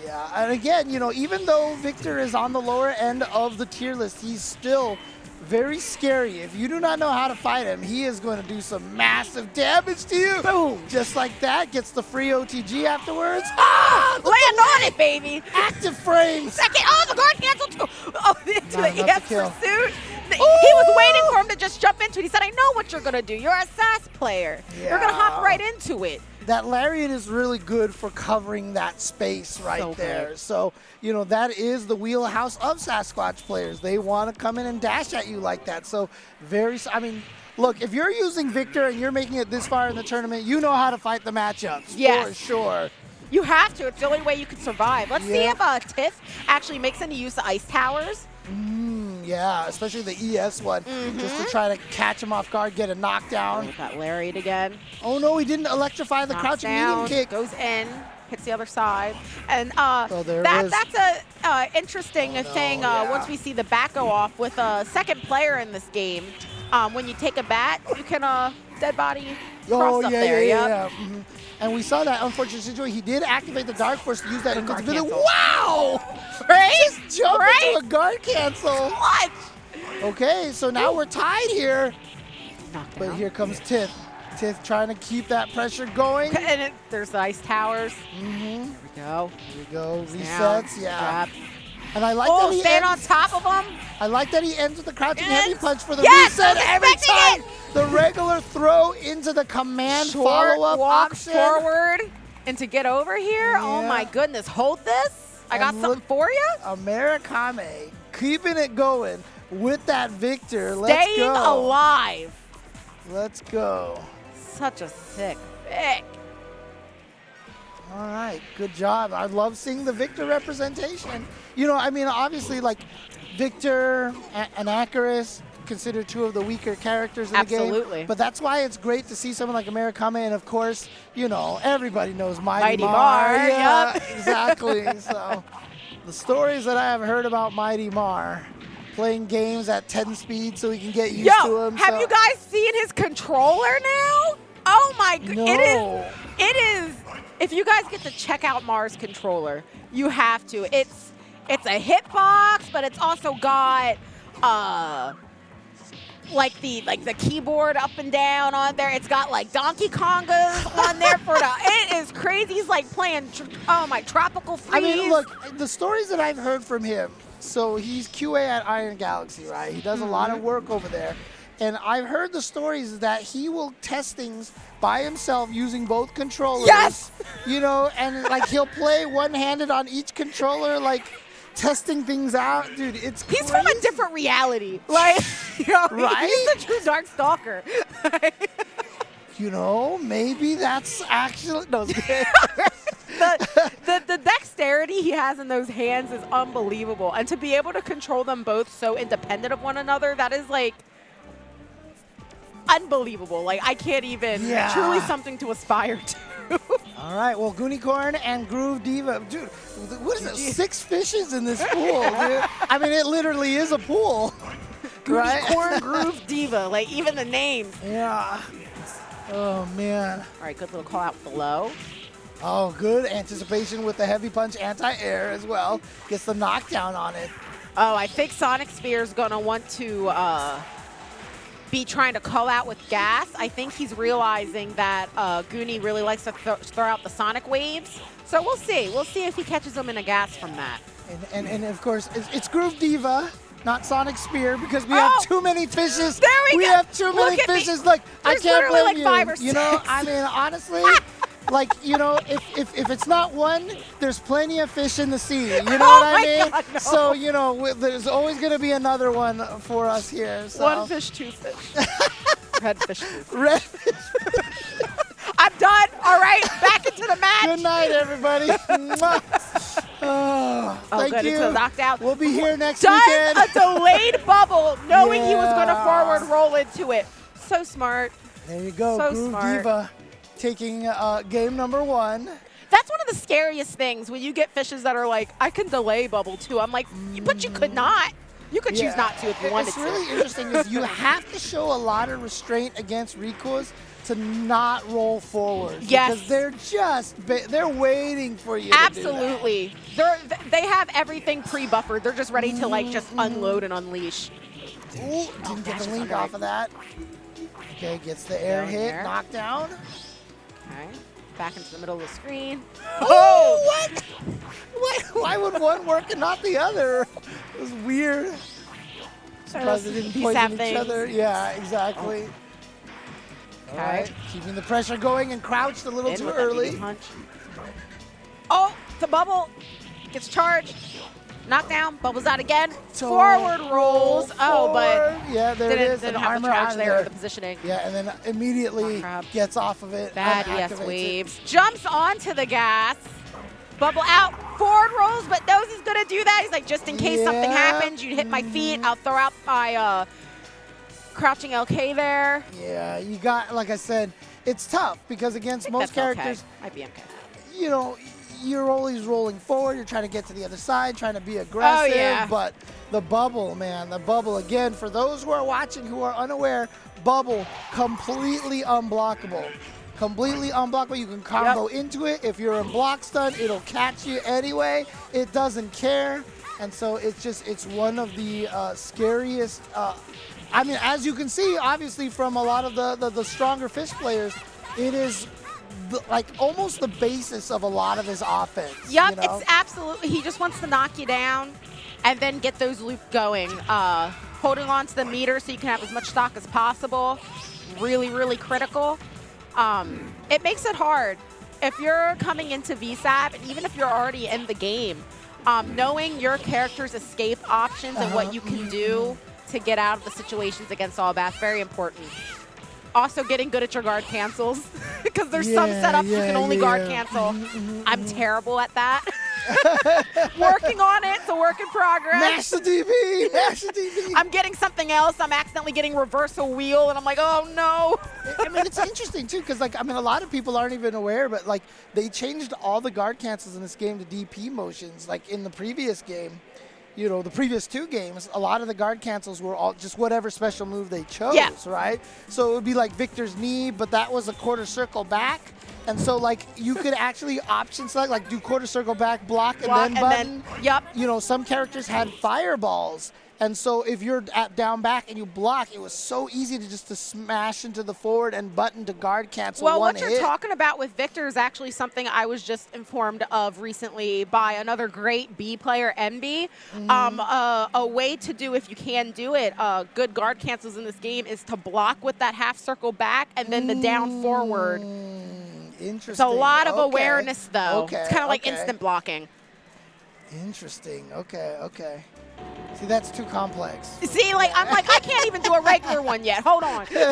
yeah, and again, you know, even though Victor is on the lower end of the tier list, he's still very scary. If you do not know how to fight him, he is going to do some massive damage to you. Boom. Just like that, gets the free OTG afterwards. Ah, land on it, baby. Active frames. Second. Oh, the guard canceled too. Oh, into Not the enough ES to kill. pursuit. He was waiting for him to just jump into it. He said, I know what you're going to do. You're a SAS player. You're going to hop Yeah. right into it. that lariat is really good for covering that space right So there. good. So, you know, that is the wheelhouse of Sasquatch players. They want to come in and dash at you like that. So, I mean, look, if you're using Victor and you're making it this far in the tournament, you know how to fight the matchups. Yes. For sure. You have to. It's the only way you can survive. Let's see Yeah. if Tiff actually makes any use of ice towers. Yeah, especially the ES one, just to try to catch him off guard, get a knockdown. We've got Lariat again. Oh no, he didn't electrify the Knocks crouching down, medium kick. goes in, hits the other side, and there it is. that's a interesting thing. yeah. Once we see the bat go off with a second player in this game, when you take a bat, you can dead body cross up there. Yep. Mhm. And we saw that unfortunate situation. He did activate the Dark Force to use that guard invincibility. cancel. Wow! Right? Just jump Right? into a guard cancel. What? Okay, so now we're tied here. Knockdown. But here comes Tith. Tith trying to keep that pressure going. And there's the ice towers. Mm-hmm. Here we go. Here we go. Down, Resets. Yeah. grab. And I like Oh, that he stand on ends, top of them. I like that he ends with the crouching Yes. heavy punch for the Yes, I reset was every expecting time. it. The regular throw into the command Short follow-up walk option. forward and to get over here. Oh Yeah. my goodness, hold this. I got And something look- for you. Amerikame keeping it going with that Victor. Let's Staying go. alive. Let's go. Such a sick pick. All right, good job. I love seeing the Victor representation. You know, I mean, obviously, like Victor and Icarus considered two of the weaker characters in the game. Absolutely. But that's why it's great to see someone like Amerikame, and of course, you know, everybody knows Mighty, Mighty Mar, Yeah, yep. exactly. So the stories that I have heard about Mighty Mar, playing games at 10 speed so he can get used to Yo, them. have so- you guys seen his controller now? Oh my god, No. it is. If you guys get to check out Mars controller, you have to. It's a hitbox, but it's also got like the keyboard up and down on there. It's got like Donkey Kongas on there for the. It is crazy. He's like playing Tropical Freeze. I mean, look, the stories that I've heard from him, so he's QA at Iron Galaxy, right? He does a lot of work over there. And I've heard the stories that he will test things by himself using both controllers. Yes! You know, and like he'll play one-handed on each controller, like testing things out. Dude, it's He's from a crazy. different reality. Like, you know, Right? he's a true Dark Stalker. You know, maybe that's actually... No, it's good. the dexterity he has in those hands is unbelievable. And to be able to control them both so independent of one another, that is like unbelievable. Like, I can't even, Yeah. truly something to aspire to. All right, well, Goonicorn and Groove Diva. Dude, what is it? 6 fishes in this pool, dude. I mean, it literally is a pool. Right? Corn Groove Diva, like even the names. Yeah. Oh, man. All right, good little call out below. Oh, good anticipation with the heavy punch anti-air as well. Gets the knockdown on it. Oh, I think Sonic Spear is going to want to be trying to call out with gas. I think he's realizing that Goonie really likes to throw out the Sonic waves. So we'll see. We'll see if he catches him in a gas from that. And of course, it's Groove Diva, not Sonic Spear, because we have too many fishes. There we go. have too Look many at me. fishes. Look, I There's can't literally blame like you. 5 or You know, 6. I mean, honestly, like, you know, if it's not one, there's plenty of fish in the sea. You know what I my mean? God, no. So, you know, there's always going to be another one for us here. So. One fish, 2 fish. Red fish, 2 fish. Red fish. I'm done. All right, back into the match. Good night, everybody. Mwah. Oh, thank good. you. It's a knockdown. We'll be here next Does weekend. a delayed bubble, knowing he was going to Yeah. forward roll into it. So smart. There you go, So Groove smart. Diva taking game number 1. That's one of the scariest things when you get fishes that are like, I can delay bubble too. I'm like, but you could not. You could choose not to if you wanted What's to. really interesting is you have to show a lot of restraint against Rikos to not roll forward. Yes. Because they're waiting for you to do that. Absolutely. They have everything pre-buffered. They're just ready to like just unload and unleash. Ooh, didn't get the link off of that. Okay, gets the air Down hit, there. knockdown. Okay. Back into the middle of the screen. Oh, what? Why would one work and not the other? It was weird. Surprised they didn't These poison have each things. other. Yeah, exactly. All right, keeping the pressure going and crouched a little In too with that early. medium punch. Oh, the bubble gets charged. Knockdown, bubbles out again. Forward rolls. Oh, but yeah, there it is. didn't An have armor the charge out of there, the positioning. Yeah, and then immediately Crab. gets off of it. Bad unactivates ES it. waves. Jumps onto the gas. Bubble out. Forward rolls, but knows he's going to do that. He's like, just in case something Yeah. happens, you hit my feet. I'll throw out my crouching LK there. Yeah, you got, like I said, it's tough because against most That's characters, okay. Might be MK. you know, you're always rolling forward. You're trying to get to the other side, trying to be aggressive. yeah. But the bubble, man, the bubble, again, for those who are watching who are unaware, bubble, completely unblockable. Completely unblockable. You can combo into it. If you're in block stun, it'll catch you anyway. It doesn't care. And so it's one of the scariest. I mean, as you can see, obviously, from a lot of the stronger Fish players, it is like almost the basis of a lot of his offense. Yep, you know? it's absolutely. He just wants to knock you down and then get those loops going. Holding on to the meter so you can have as much stock as possible. Really, really critical. It makes it hard. If you're coming into VSAP, and even if you're already in the game, knowing your character's escape options and what you can do to get out of the situations against all bats, very important. Also getting good at your guard cancels, because there's some setups you can only guard cancel. I'm terrible at that. Working on it, it's a work in progress. Mash the DB, mash the DB. I'm getting something else. I'm accidentally getting reversal wheel, and I'm like, oh no. I mean, it's interesting too, because like, I mean, a lot of people aren't even aware, but like, they changed all the guard cancels in this game to DP motions. Like in the previous game, you know, the previous two games, a lot of the guard cancels were all just whatever special move they chose, right? So it would be like Victor's knee, but that was a quarter circle back. And so, like, you could actually option select, like, do quarter circle back, block, and then button. You know, some characters had fireballs. And so if you're at down back and you block, it was so easy to just to smash into the forward and button to guard cancel one what hit. you're talking about with Victor is actually something I was just informed of recently by another great B player, MB. A way to do, if you can do it, good guard cancels in this game is to block with that half circle back and then the down forward. Interesting. It's a lot of awareness, though. Okay. It's kind of like instant blocking. Interesting. Okay. See, that's too complex. See, like, I'm like, I can't even do a regular one yet. Hold on. Slow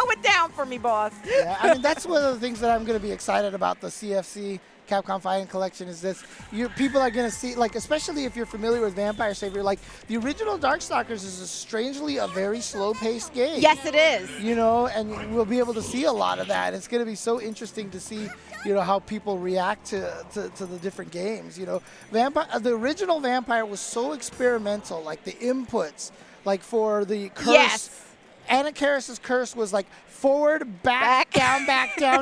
it down for me, boss. Yeah, I mean, that's one of the things that I'm going to be excited about the CFC Capcom Fighting Collection is this. People are going to see, like, especially if you're familiar with Vampire Savior, like, the original Darkstalkers is strangely a very slow-paced game. Yes, it is. You know, and we'll be able to see a lot of that. It's going to be so interesting to see, you know, how people react to the different games. You know, the original Vampire was so experimental, like the inputs, like for the curse. Yes. Anna Karis's curse was like forward, back, down,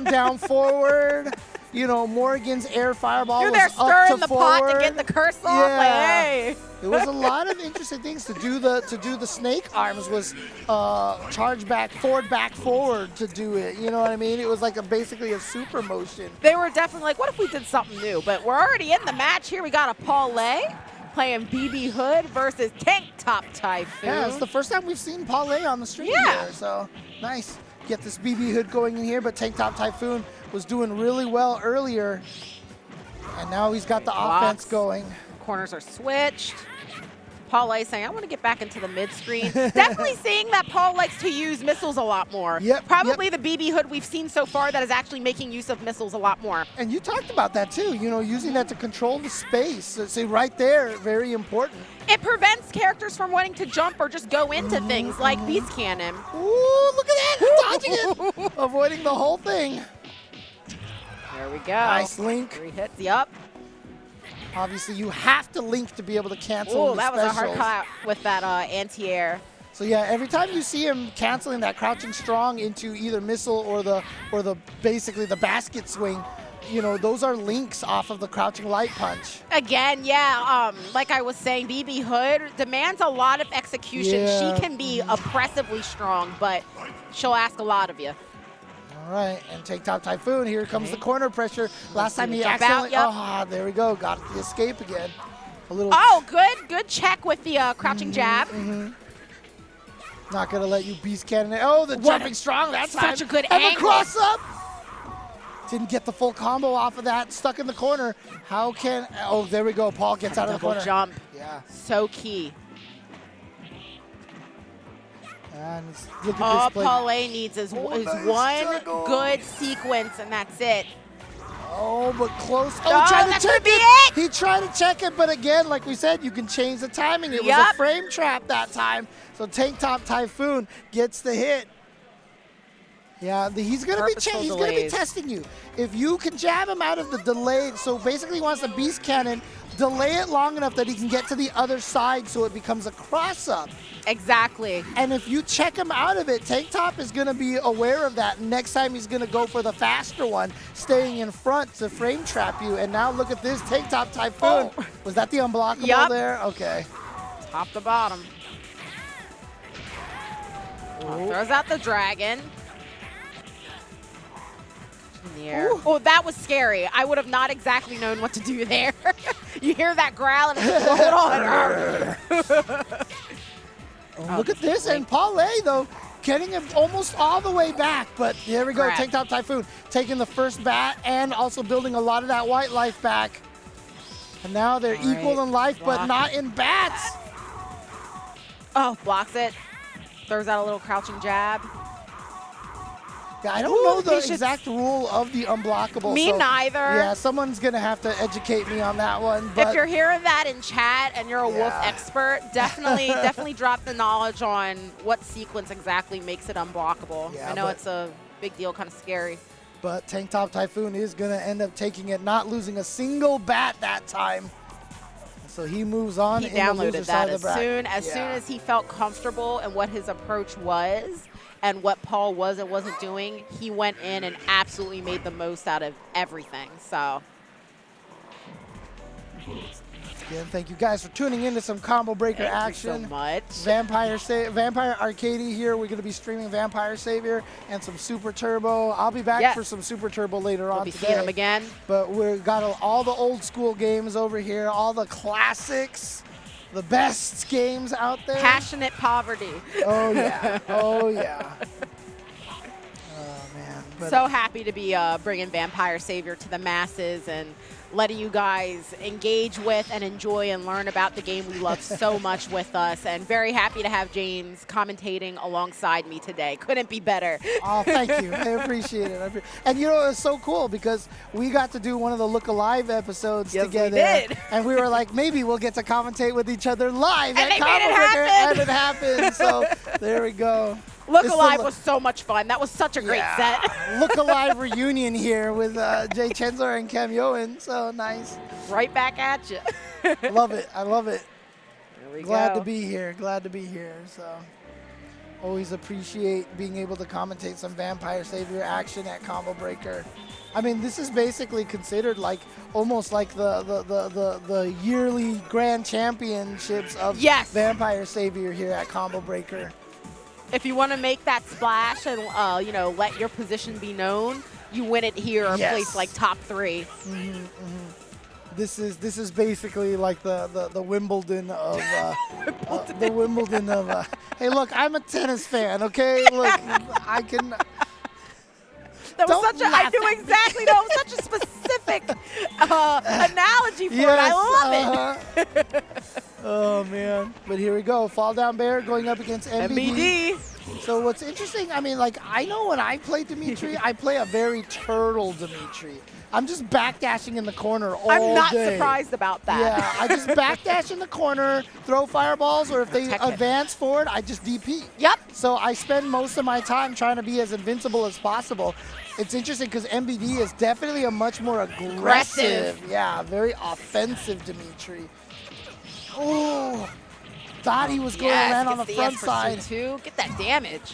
down, forward. You know, Morrigan's air fireball You're was there up stirring to the forward. pot to get the curse off. Yeah. Like, hey. There was a lot of interesting things to do. The snake arms was charge back, forward to do it. You know what I mean? It was like basically a super motion. They were definitely like, what if we did something new? But we're already in the match here. We got a Parlay playing BB Hood versus Tank Top Typhoon. Yeah, it's the first time we've seen Parlay on the stream Yeah. here, so nice. Get this BB Hood going in here, but Tank Top Typhoon was doing really well earlier, and now he's got the offense going. Corners are switched. Parlay saying, I want to get back into the mid-screen. Definitely seeing that Paul likes to use missiles a lot more. Probably the BB Hood we've seen so far that is actually making use of missiles a lot more. And you talked about that too, you know, using that to control the space. So, see, right there, very important. It prevents characters from wanting to jump or just go into things like Beast Cannon. Ooh, look at that, dodging it, avoiding the whole thing. There we go. Nice link. 3 hits, yup. Obviously, you have to link to be able to cancel Ooh, the that was a hard specials. cut with that anti-air. So yeah, every time you see him canceling that crouching strong into either missile or the basically the basket swing, you know, those are links off of the crouching light punch. Again, yeah, like I was saying, BB Hood demands a lot of execution. Yeah. She can be oppressively strong, but she'll ask a lot of you. All right, and Tank Top Typhoon, here comes the corner pressure. Last time he jump accidentally, out, there we go, got the escape again. A little. Oh, good check with the crouching jab. Not going to let you beast cannon it. Oh, the jumping strong that time. Such a good and angle. the cross up. Didn't get the full combo off of that. Stuck in the corner. How can... Oh, there we go. Paul gets out of the Double corner. jump. Yeah. So key. And look at All this play. Paul A needs is nice one juggle. good sequence, and that's it. Oh, but close. Oh, Oh, tried to that's check gonna be it. it. He tried to check it, but again, like we said, you can change the timing. It was Yup. a frame trap that time. So Tank Top Typhoon gets the hit. Yeah, he's gonna Purposeful he's gonna be delays. testing you. If you can jab him out of the delay, so basically he wants the beast cannon, delay it long enough that he can get to the other side so it becomes a cross up. Exactly. And if you check him out of it, Tank Top is going to be aware of that. Next time he's going to go for the faster one, staying in front to frame trap you. And now look at this, Tank Top Typhoon. Oh. Was that the unblockable Yup. there? Okay. Top to bottom. Throws out the dragon. In the air. Ooh. Oh, that was scary. I would have not exactly known what to do there. You hear that growl and it's like, hold on. Oh, look at this. And Paul A, though, getting him almost all the way back. But here we go, Grab. Tank Top Typhoon taking the first bat and also building a lot of that white life back. And now they're All right. equal in life, but Block. not in bats. Oh, blocks it. Throws out a little crouching jab. Yeah, I don't Ooh, know the he should- exact rule of the unblockable. Me so, neither. Yeah, someone's going to have to educate me on that one. But If you're hearing that in chat and you're a wolf Yeah. expert, definitely drop the knowledge on what sequence exactly makes it unblockable. Yeah, I know but- it's a big deal, kind of scary. But Tank Top Typhoon is going to end up taking it, not losing a single bat that time. So he moves on He in the loser downloaded side that of the bracket. as soon Yeah. as he felt comfortable in what his approach was and what Paul was and wasn't doing. He went in and absolutely made the most out of everything. So Again, thank you guys for tuning into some Combo Breaker thank action. you so much. Vampire Arcade here. We're going to be streaming Vampire Savior and some Super Turbo. I'll be back Yes. for some Super Turbo later We'll on be today. seeing him again. But we've got all the old school games over here, all the classics, the best games out there. Passionate poverty. Oh, yeah. Oh, yeah. Oh, man. But So happy to be bringing Vampire Savior to the masses and letting you guys engage with and enjoy and learn about the game we love so much with us. And very happy to have James commentating alongside me today. Couldn't be better. Oh, thank you. I appreciate it. And you know, it's so cool because we got to do one of the Look Alive episodes Yes, we together. did. And we were like, maybe we'll get to commentate with each other live And at they made it Combo Breaker, happen. and it happened. So there we go. Look It's the Alive Look- was so much fun. That was such a great set. Look Alive reunion here with Jay Chensler and Cam Yoen. So nice. Right back at you. Love it. I love it. There we Glad go. to be here. Glad to be here. So always appreciate being able to commentate some Vampire Savior action at Combo Breaker. I mean, this is basically considered like almost like the yearly grand championships of Yes. Vampire Savior here at Combo Breaker. If you want to make that splash and you know, let your position be known, you win it here or Yes. place like top 3. This is basically like the Wimbledon of the Wimbledon of. Hey, look, I'm a tennis fan. Okay, look, I can. That was Don't such a, I laugh knew at me. exactly, that was such a specific analogy for it. I love it. Oh man! But here we go. Fall Down Bear going up against MBD. MBD. So what's interesting? I mean, like I know when I play Dimitri, I play a very turtle Dimitri. I'm just backdashing in the corner all I'm not day. surprised about that. Yeah, I just backdash in the corner, throw fireballs, or if they Protect it. advance forward, I just DP. Yep. So I spend most of my time trying to be as invincible as possible. It's interesting because MBD is definitely a much more aggressive, yeah, very offensive Dimitri. Oh, thought he was going to land on the gets front S side. pursuit too. Get that damage.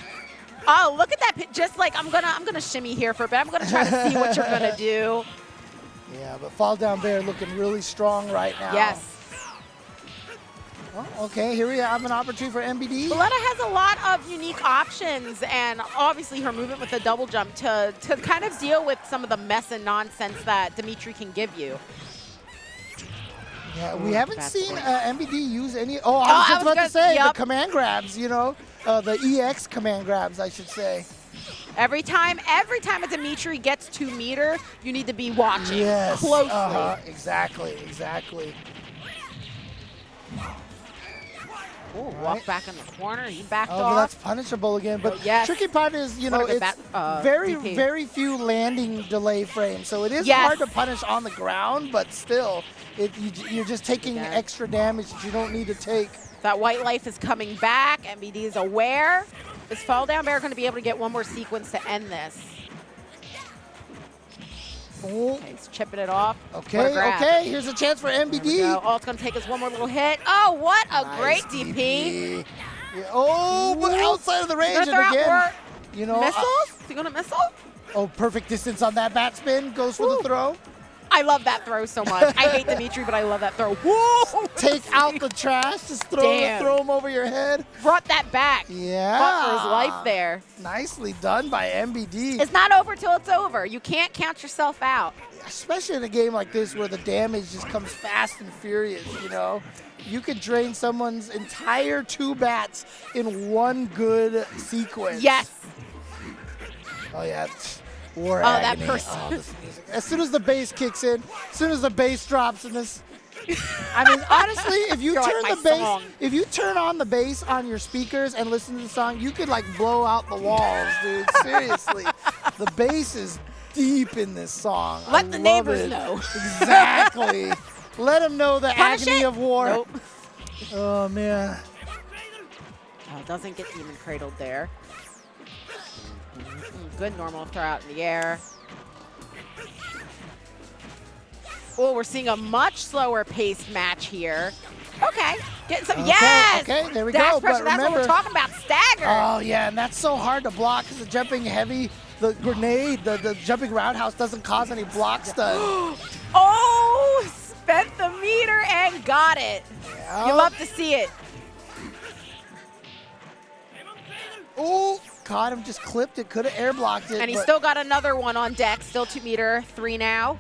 Oh, look at that! Just like I'm gonna shimmy here for a bit. I'm gonna try to see what you're gonna do. Yeah, but Fall Down Bear looking really strong right now. Yes. Oh, okay, here we have an opportunity for MBD. Valletta has a lot of unique options, and obviously her movement with the double jump to kind of deal with some of the mess and nonsense that Dimitri can give you. Yeah, we haven't That's seen great. MBD use any. Oh, I was just about to say the command grabs. You know, the EX command grabs, I should say. Every time a Dimitri gets 2 meter, you need to be watching Yes. closely. Exactly. Ooh, walk back in the corner. He backed Oh, but off. that's punishable again. But Yes. tricky part is, you know, What a it's good very, DP. very few landing delay frames. So it is Yes. hard to punish on the ground, but still, you're just taking Again. extra damage that you don't need to take. That white life is coming back. MBD is aware. Is Fall Down Bear going to be able to get one more sequence to end this? Oh, Okay, he's chipping it off. okay, What a grab. okay. Here's a chance for There we MBD. go. All it's going to take is one more little hit. Oh, what a Nice great DP. Yeah. Oh, but outside of the range He's and gonna throw again. out You know, more missiles? Is he going to missile? oh, perfect distance on that bat spin. Goes for the throw. I love that throw so much. I hate Dimitri, but I love that throw. Woo! Take out the trash. Just throw him over your head. Brought that back. Yeah. Fought for his life there. Nicely done by MBD. It's not over till it's over. You can't count yourself out. Especially in a game like this where the damage just comes fast and furious, you know? You could drain someone's entire 2 bats in one good sequence. Yes. Oh, yeah. It's war that agony. person. Oh, this music. As soon as the bass kicks in, as soon as the bass drops in this. I mean, honestly, if you You're like turn my the bass, song. if you turn on the bass on your speakers and listen to the song, you could like blow out the walls, dude. Seriously. The bass is deep in this song. I Let the love neighbors it. know. Exactly. Let them know the Punish agony it? of war. Nope. Oh, man. Oh, doesn't get demon cradled there. Good normal throw out in the air. Oh, we're seeing a much slower paced match here. Okay, getting some. Okay, Yes. okay, there we Dash go, pressure. but That's what we're remember- talking about. Stagger. Oh, yeah, and that's so hard to block because the jumping heavy, the grenade, the jumping roundhouse doesn't cause any block stun. Oh, spent the meter and got it. Yeah. You love to see it. Oh, caught him, just clipped it, could have air blocked it. And he's but- still got another one on deck. Still 2 meter, 3 now.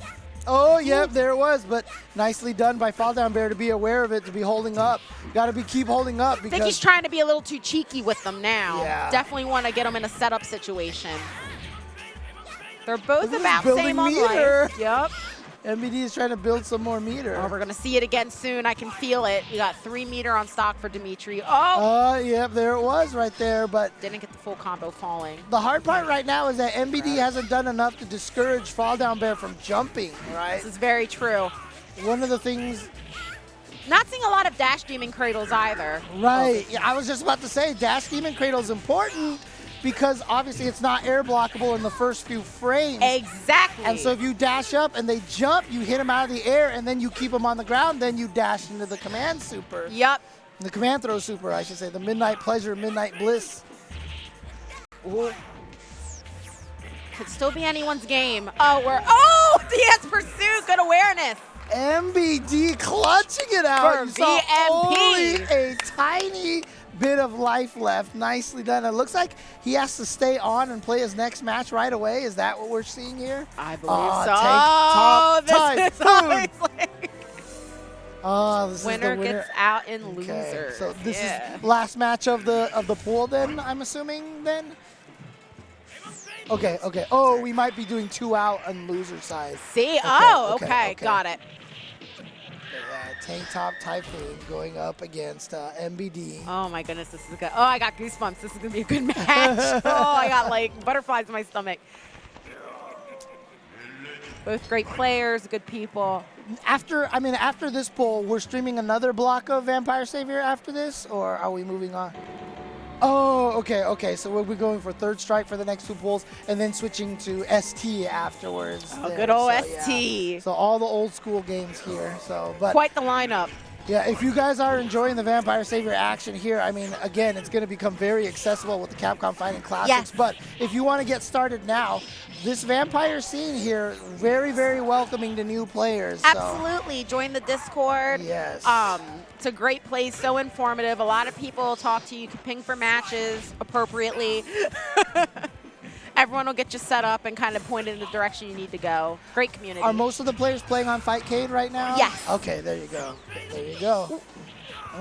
Oh, yep, there it was, but nicely done by Fall Down Bear to be aware of it, to be holding up. Got to keep holding up I think because he's trying to be a little too cheeky with them now. Yeah. Definitely want to get them in a setup situation. They're both Look at this about building same on meter. life. Yep. MBD is trying to build some more meter. Oh, we're going to see it again soon. I can feel it. We got 3 meter on stock for Dimitri. Oh, Yep, there it was right there, but didn't get the full combo falling. the hard part right now is that MBD hasn't done enough to discourage Fall Down Bear from jumping, right? This is very true. One of the things, Not seeing a lot of dash demon cradles either. right, yeah, I was just about to say, Dash Demon Cradle is important because obviously it's not air blockable in the first few frames. Exactly. And so if you dash up and they jump, you hit them out of the air and then you keep them on the ground, then you dash into the command super. Yep. The command throw super, I should say, the Midnight Pleasure, Midnight Bliss. Ooh. Could still be anyone's game. Oh, DS Pursuit. Good awareness. MBD clutching it out. For You saw VMP. only a tiny bit of life left. Nicely done. It looks like he has to stay on and play his next match right away. Is that what we're seeing here? I believe Oh, so. tank top This is typhoon. always like Oh, this winner is the winner. gets out in Okay, losers. so this Yeah. is last match of the pool then, I'm assuming then? Okay. Oh, we might be doing 2 out on loser side. See? okay, Okay. Got it. Tank Top Typhoon going up against MBD. Oh my goodness, this is good. Oh, I got goosebumps. This is gonna be a good match. Oh, I got like butterflies in my stomach. Both great players, good people. After this poll, we're streaming another block of Vampire Savior after this, or are we moving on? Oh, okay. So we'll be going for third strike for the next 2 polls, and then switching to ST afterwards. Oh, there. good old So, ST. yeah. So all the old school games here. So, but Quite the lineup. yeah, if you guys are enjoying the Vampire Savior action here, I mean, again, it's going to become very accessible with the Capcom Fighting Classics. Yes. But if you want to get started now, this Vampire scene here, very, very welcoming to new players. So. Absolutely. Join the Discord. Yes. It's a great place, so informative. A lot of people talk to you. You can ping for matches appropriately. Everyone will get you set up and kind of pointed in the direction you need to go. Great community. Are most of the players playing on Fightcade right now? Yes. Okay, there you go. There you go.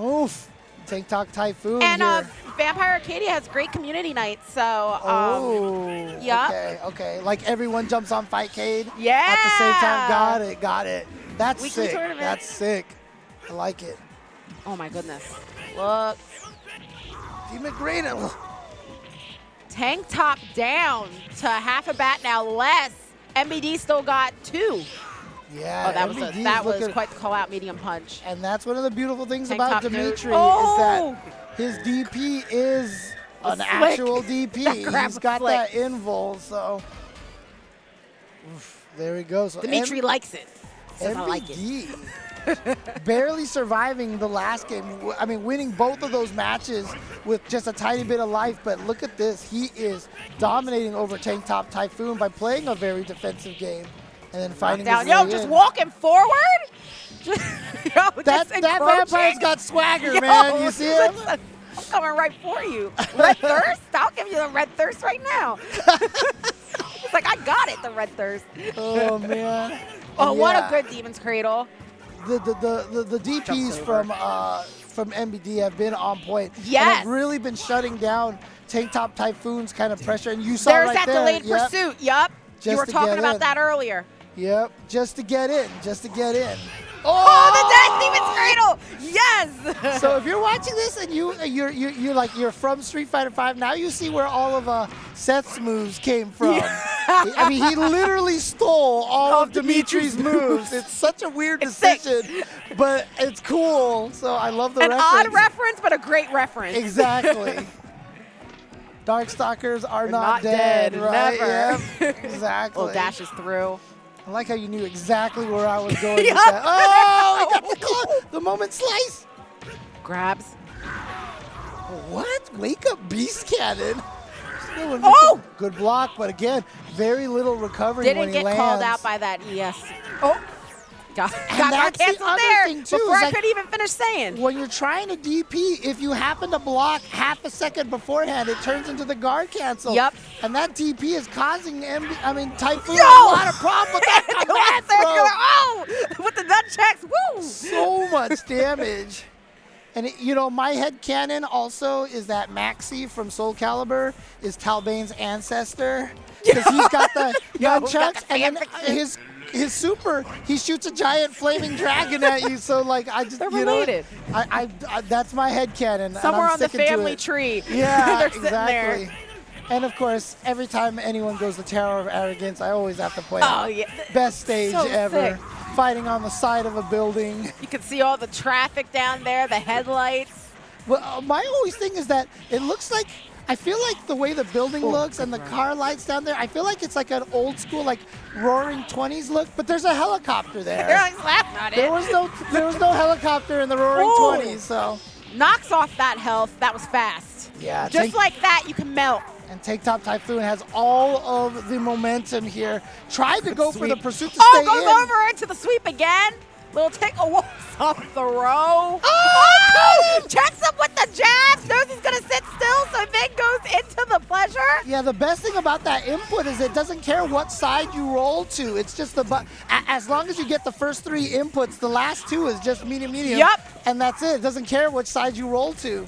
Oof. Tank Top Typhoon And here. Vampire Arcadia has great community nights, so Yup. yep. Okay. Like everyone jumps on Fightcade Yeah. at the same time. Got it. That's Weekly sick. tournament. That's sick. I like it. Oh my goodness. Look. Demon Green. Tank Top down to half a bat now less. MBD still got 2. Yeah. Oh, that MVD's was looking- quite the call out medium punch. And that's one of the beautiful things Tank about top Dimitri goes- is that his DP is an Slick. actual DP. That grab He's was got slick. that invul, so there he goes. So Dimitri likes it. Says, I like it. MVD barely surviving the last game. I mean, winning both of those matches with just a tiny bit of life. But look at this. He is dominating over Tank Top Typhoon by playing a very defensive game and then finding Down. his Yo, way just in. walking forward. Yo, That just encroaching. vampire's got swagger, Yo, man. You see him? listen, I'm coming right for you. Red thirst? I'll give you the red thirst right now. It's like, I got it, the red thirst. Oh, man. Oh, And what yeah, a good Demon's Cradle. The DPs Jumps over. from MBD have been on point. Yes. And have really been shutting down Tank Top Typhoon's kind of pressure. And you saw There's right that there. delayed Yep. pursuit. Yup. Just You were to talking get about in. that earlier. Yep. Just to get in. Just to get in. Oh, the dead Demon's Cradle! Yes! So if you're watching this and you're from Street Fighter V, now you see where all of Seth's moves came from. I mean, he literally stole all of Dimitri's moves. It's such a weird It's sick. decision, but it's cool. So I love the An reference. odd reference, but a great reference. Exactly. Darkstalkers are They're not not dead, dead, right? never. Yep, exactly. Little dashes through. I like how you knew exactly where I was going with Yup. that. Oh, he got the call. The moment slice. Grabs. What? Wake up Beast Cannon. Still Oh! Good block, but again, very little recovery when Didn't he get lands. called out by that ES. Oh. Got our that's the canceled other there thing, too, before is I like- could even finish saying. When you're trying to DP, if you happen to block half a second beforehand, it turns into the guard cancel. Yep. And that DP is causing Typhoon Yo! a lot of problems with that command throw. Oh! With the nunchucks. Woo! So much damage. And my head canon also is that Maxi from Soul Calibur is Talbane's ancestor. Because he's got the Yo, nunchucks, got the and then fanfiction. his super, he shoots a giant flaming dragon at you. So like I just They're you know, related. I that's my head canon. Somewhere and I'm on the sticking to family it. tree. Yeah, They're sitting exactly. there. And of course, every time anyone goes to Tower of Arrogance, I always have to point Oh, out yeah. best stage So ever. sick. Fighting on the side of a building. You can see all the traffic down there, the headlights. Well, my always thing is that it looks like, I feel like the way the building Oh, looks and the car lights down there, I feel like it's like an old school, like roaring 20s look, but there's a helicopter They're there. like laughing at There it. was no helicopter in the roaring Oh. 20s, so. Knocks off that health. That was fast. Yeah, Just like that, you can melt. And Tank Top Typhoon has all of the momentum here. Tried to go for the Sweep. pursuit to Oh, stay goes in. over into the sweep again. Little tick. Oh, what's up throw? Oh, Checks him with the jabs. Knows he's going to sit still, so then goes into the pleasure. Yeah, the best thing about that input is it doesn't care what side you roll to. It's just as long as you get the first 3 inputs, the last 2 is just medium. Yup. And that's it. It doesn't care which side you roll to.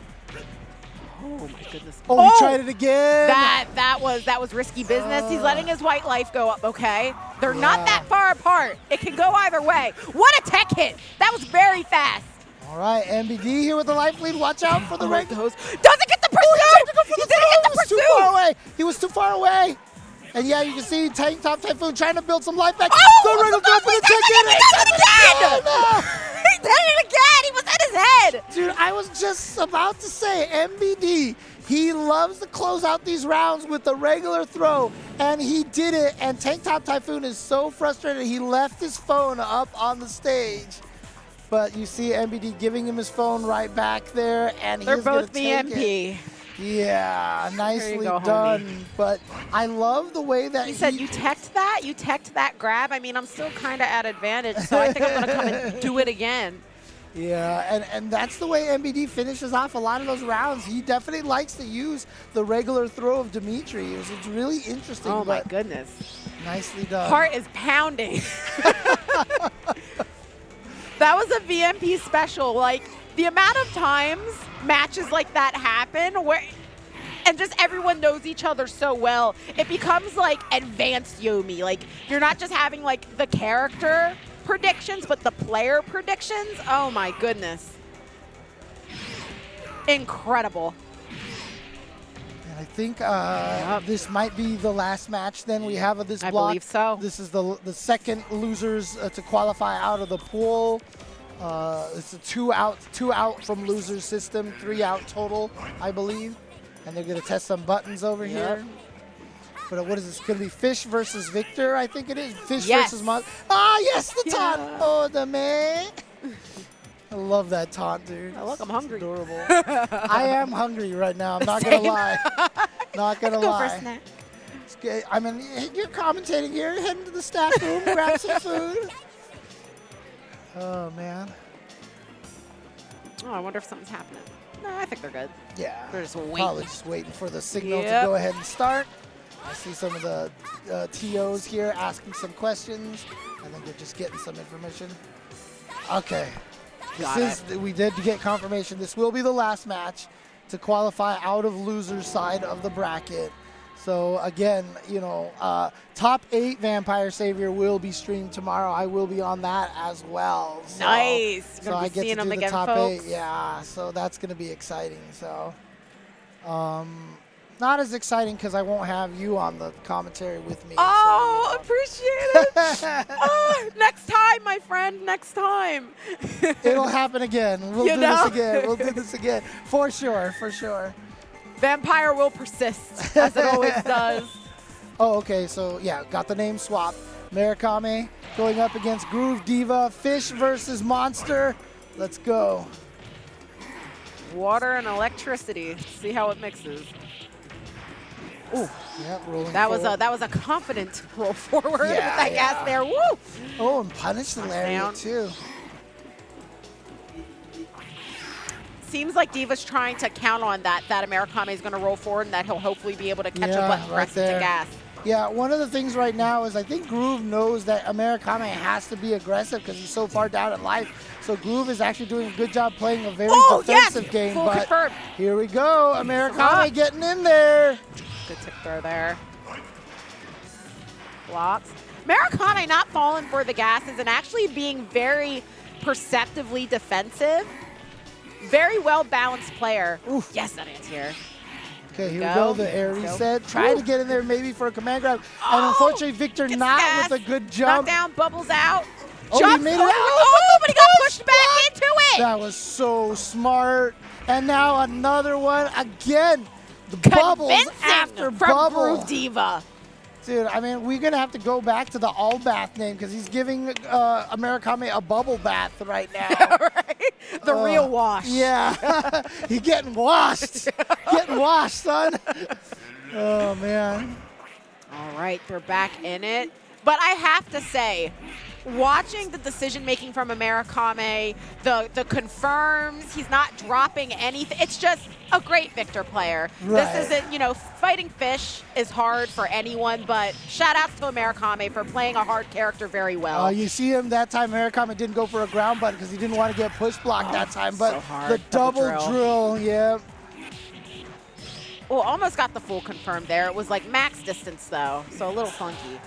Oh, my goodness. Oh, he tried it again. That was risky business. He's letting his white life go up, okay? They're not that far apart. It can go either way. What a tech hit. That was very fast. All right, MBD here with the life lead. Watch out for the red. Doesn't get the pursuit. He didn't get the He was too far pursuit. away. He was too far away. And yeah, you can see Tank Top Typhoon trying to build some life back. Oh, the red will go for the ticket. he does it again. Oh, He did it again. He was at his head. no. Dude, I was just about to say, MBD, he loves to close out these rounds with the regular throw, and he did it, and Tank Top Typhoon is so frustrated, he left his phone up on the stage. But you see MBD giving him his phone right back there, and They're he's gonna both take it. BMP. Yeah, nicely go, done. homie. But I love the way that He said, you teched that? You teched that grab? I mean, I'm still kind of at advantage, so I think I'm going to come and do it again. Yeah, and that's the way MBD finishes off a lot of those rounds. He definitely likes to use the regular throw of Dimitri. It's really interesting. Oh my but goodness. Nicely done. Heart is pounding. That was a VMP special. Like, the amount of times matches like that happen where, and just everyone knows each other so well, it becomes like advanced Yomi. Like, you're not just having like the character predictions, but the player predictions. Oh my goodness. Incredible. And I think this might be the last match then we have of this block. I believe so. This is the second losers to qualify out of the pool. It's a two out from losers system, 3 out total, I believe. And they're going to test some buttons over here. But what is this? Going to be Fish versus Victor, I think it is. Fish versus Mon. Ah, yes, the taunt. Oh, the man. I love that taunt, dude. Oh, look, I'm hungry. It's adorable. I am hungry right now. I'm not going to lie. Not going to Go lie. for a snack. It's good. I mean, you're commentating here. Heading to the staff room, grab some food. Oh, man. Oh, I wonder if something's happening. No, I think they're good. Yeah. They're just waiting. Probably just waiting for the signal to Yep. go ahead and start. I see some of the TOs here asking some questions. I think they're just getting some information. Okay. We did get confirmation. This will be the last match to qualify out of loser's side of the bracket. So again, you know, top 8 Vampire Savior will be streamed tomorrow. I will be on that as well. So, Nice. So I get to seeing do them the again, top folks. 8. Yeah. So that's going to be exciting. So, not as exciting because I won't have you on the commentary with me. Oh, so, appreciate it. Oh, next time, my friend. Next time. It'll happen again. We'll You do know? this again. We'll do this again. For sure. For sure. Vampire will persist, as it always does. Oh, okay. So, yeah, got the name swap. Murakami going up against Groove Diva. Fish versus Monster. Let's go. Water and electricity. See how it mixes. Ooh, yeah, rolling That forward. was a confident roll forward with Yeah, that gas yeah. there. Woo! Oh, and punish the lariat, down. too. Seems like Diva's trying to count on that Amerikame is going to roll forward and that he'll hopefully be able to catch a button press into gas. Yeah, one of the things right now is I think Groove knows that Amerikame has to be aggressive because he's so far down in life. So Groove is actually doing a good job playing a very defensive game. Full But confirmed. here we go. Amerikame getting in there. Good tip throw there. Blocks. Murakami not falling for the gases and actually being very perceptively defensive. Very well-balanced player. Oof. Yes, that is here. Okay, here we Go. go. The air Go. reset. Try to get in there maybe for a command grab. And unfortunately, Victor Gets not gas. with a good Knock jump. down, bubbles out. Oh, he Jumps made it over. out. Oh, but he got pushed back into it. That was so smart. And now another one again. The bubbles Convincing after from bubble. Groove Diva. Dude, I mean, we're going to have to go back to the all bath name because he's giving Amerikame a bubble bath right now. Right? The real wash. Yeah. He's getting washed. Getting washed, son. Oh, man. All right, they're back in it. But I have to say, watching the decision-making from Amerikame, the confirms, he's not dropping anything. It's just a great Victor player. Right. This isn't, you know, fighting Fish is hard for anyone, but shout-outs to Amerikame for playing a hard character very well. You see him that time, Amerikame didn't go for a ground button because he didn't want to get push blocked that time. But so hard. the Double double drill. drill, yeah. Oh, almost got the full confirm there. It was like max distance, though, so a little funky.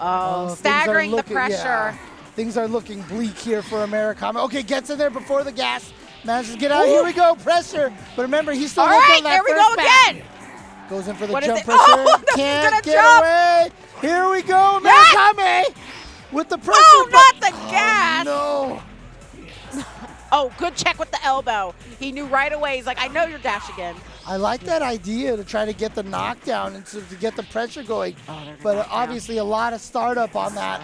Oh, things are staggering the looking- pressure. yeah. Things are looking bleak here for Amerikame. Okay, gets in there before the gas. Manages to get out. Here we go, pressure. But remember, he's still All working right, on that there we first go back. again. Goes in for the What is jump it? pressure. Oh, no, he's Can't gonna get jump. away. Here we go, Yes. Amerikame with the pressure. Oh, not but- the gas. No. Oh, good check with the elbow. He knew right away. He's like, I know you're dash again. I like that idea to try to get the knockdown and to get the pressure going. there's a But knockdown. obviously a lot of startup on that.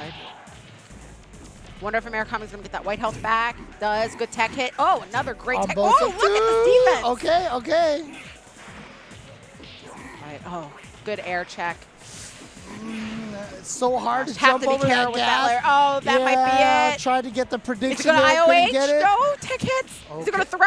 Wonder if Amerikami's going to get that white health back. Does. Good tech hit. Oh, another great On tech. both Oh, of look at this defense. Okay, okay. Right. Oh, good air check. It's so hard to Have jump to be over that careful with gas. that layer. Oh, that might be it. Tried to get the Is prediction it going to there, couldn't IOH? get it. No, tech hits. Is it going to throw?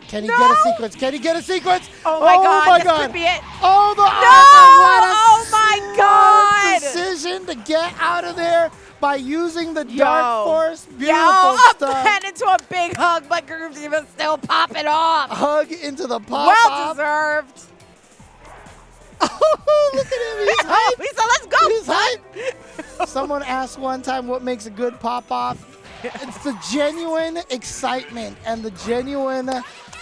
Can he No. get a sequence? Can he get a sequence? Oh my God, my this God. could be it. Oh, the Oh my God. decision to get out of there by using the Yo. Dark Force. Beautiful Up stuff. and into a big hug, but Grooves even still popping off. Hug into the pop. Well deserved. Oh, look at him. He's hyped. He said, let's go. He's hyped. Someone asked one time what makes a good pop-off. It's the genuine excitement and the genuine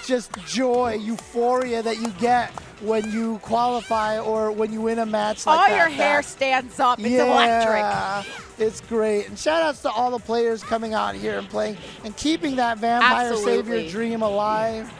just joy, euphoria that you get when you qualify or when you win a match like All that. your hair stands up. It's electric. It's great. And shout outs to all the players coming out here and playing and keeping that Vampire Absolutely. Savior dream alive.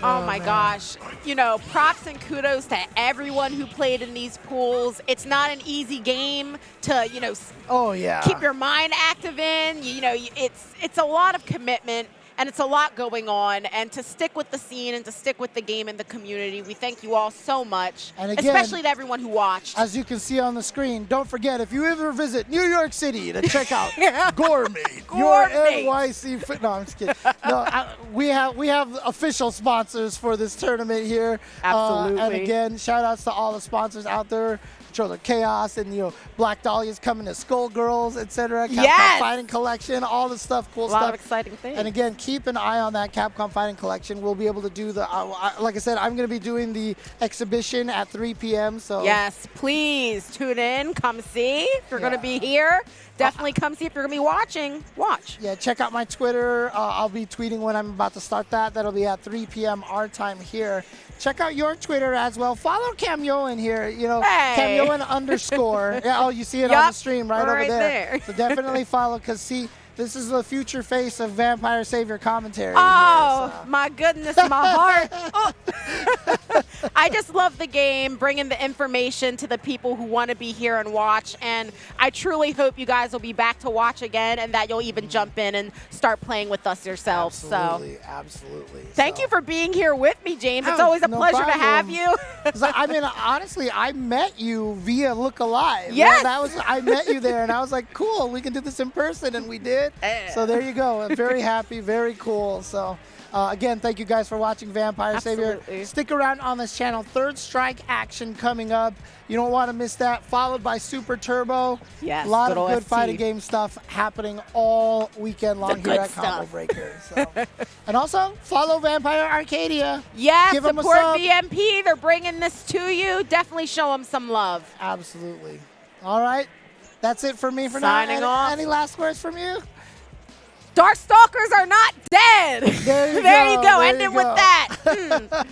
Oh my gosh. You know, props and kudos to everyone who played in these pools. It's not an easy game to, you know, Oh, yeah. keep your mind active in. You know, it's a lot of commitment and it's a lot going on. And to stick with the scene and to stick with the game and the community, we thank you all so much, And again, especially to everyone who watched. As you can see on the screen, don't forget, if you ever visit New York City to check out Gourmet, your Gourmet. NYC fit. No, I'm just kidding. No, we have official sponsors for this tournament here. And Absolutely. again, shout outs to all the sponsors out there. Controller Chaos and, you know, Black Dahlia's coming to Skullgirls, etc. Capcom Yes. Fighting Collection, all the stuff, cool A stuff. lot of exciting things. And again, keep an eye on that Capcom Fighting Collection. We'll be able to do the, like I said, I'm going to be doing the exhibition at 3 p.m. So Yes, please tune in, come see. If you're going to be here, definitely come see. If you're going to be watching, watch. yeah, check out my Twitter. I'll be tweeting when I'm about to start that. That'll be at 3 p.m. our time here. Check out your Twitter as well. Follow Cam Yoen here. You know, Hey. Cam Yoen _ Yeah, oh, you see it on the Yup, stream right over right there. So definitely follow, because see, this is the future face of Vampire Savior commentary. Oh, here, so. my goodness, my heart. Oh. I just love the game, bringing the information to the people who want to be here and watch. And I truly hope you guys will be back to watch again and that you'll even jump in and start playing with us yourselves. Absolutely, absolutely. Thank you for being here with me, James. It's Oh, always a no pleasure to have problem. you. It's like, I mean, honestly, I met you via Look Alive. Yes. I met you there, and I was like, cool, we can do this in person, and we did. So there you go. I'm very happy, very cool. So again, thank you guys for watching Vampire Savior. Absolutely. Stick around on this channel. Third Strike action coming up. You don't want to miss that. Followed by Super Turbo. Yes, a lot good of ol' good ST. fighting game stuff happening all weekend long The here good at Combo stuff. Breaker. So. And also follow Vampire Arcadia. Yes, Give 'em a support sub. VMP. They're bringing this to you. Definitely show them some love. Absolutely. All right. That's it for me for Signing now. off. Any last words from you? Darkstalkers are not dead. There you There you go, go. there End you it with go. that.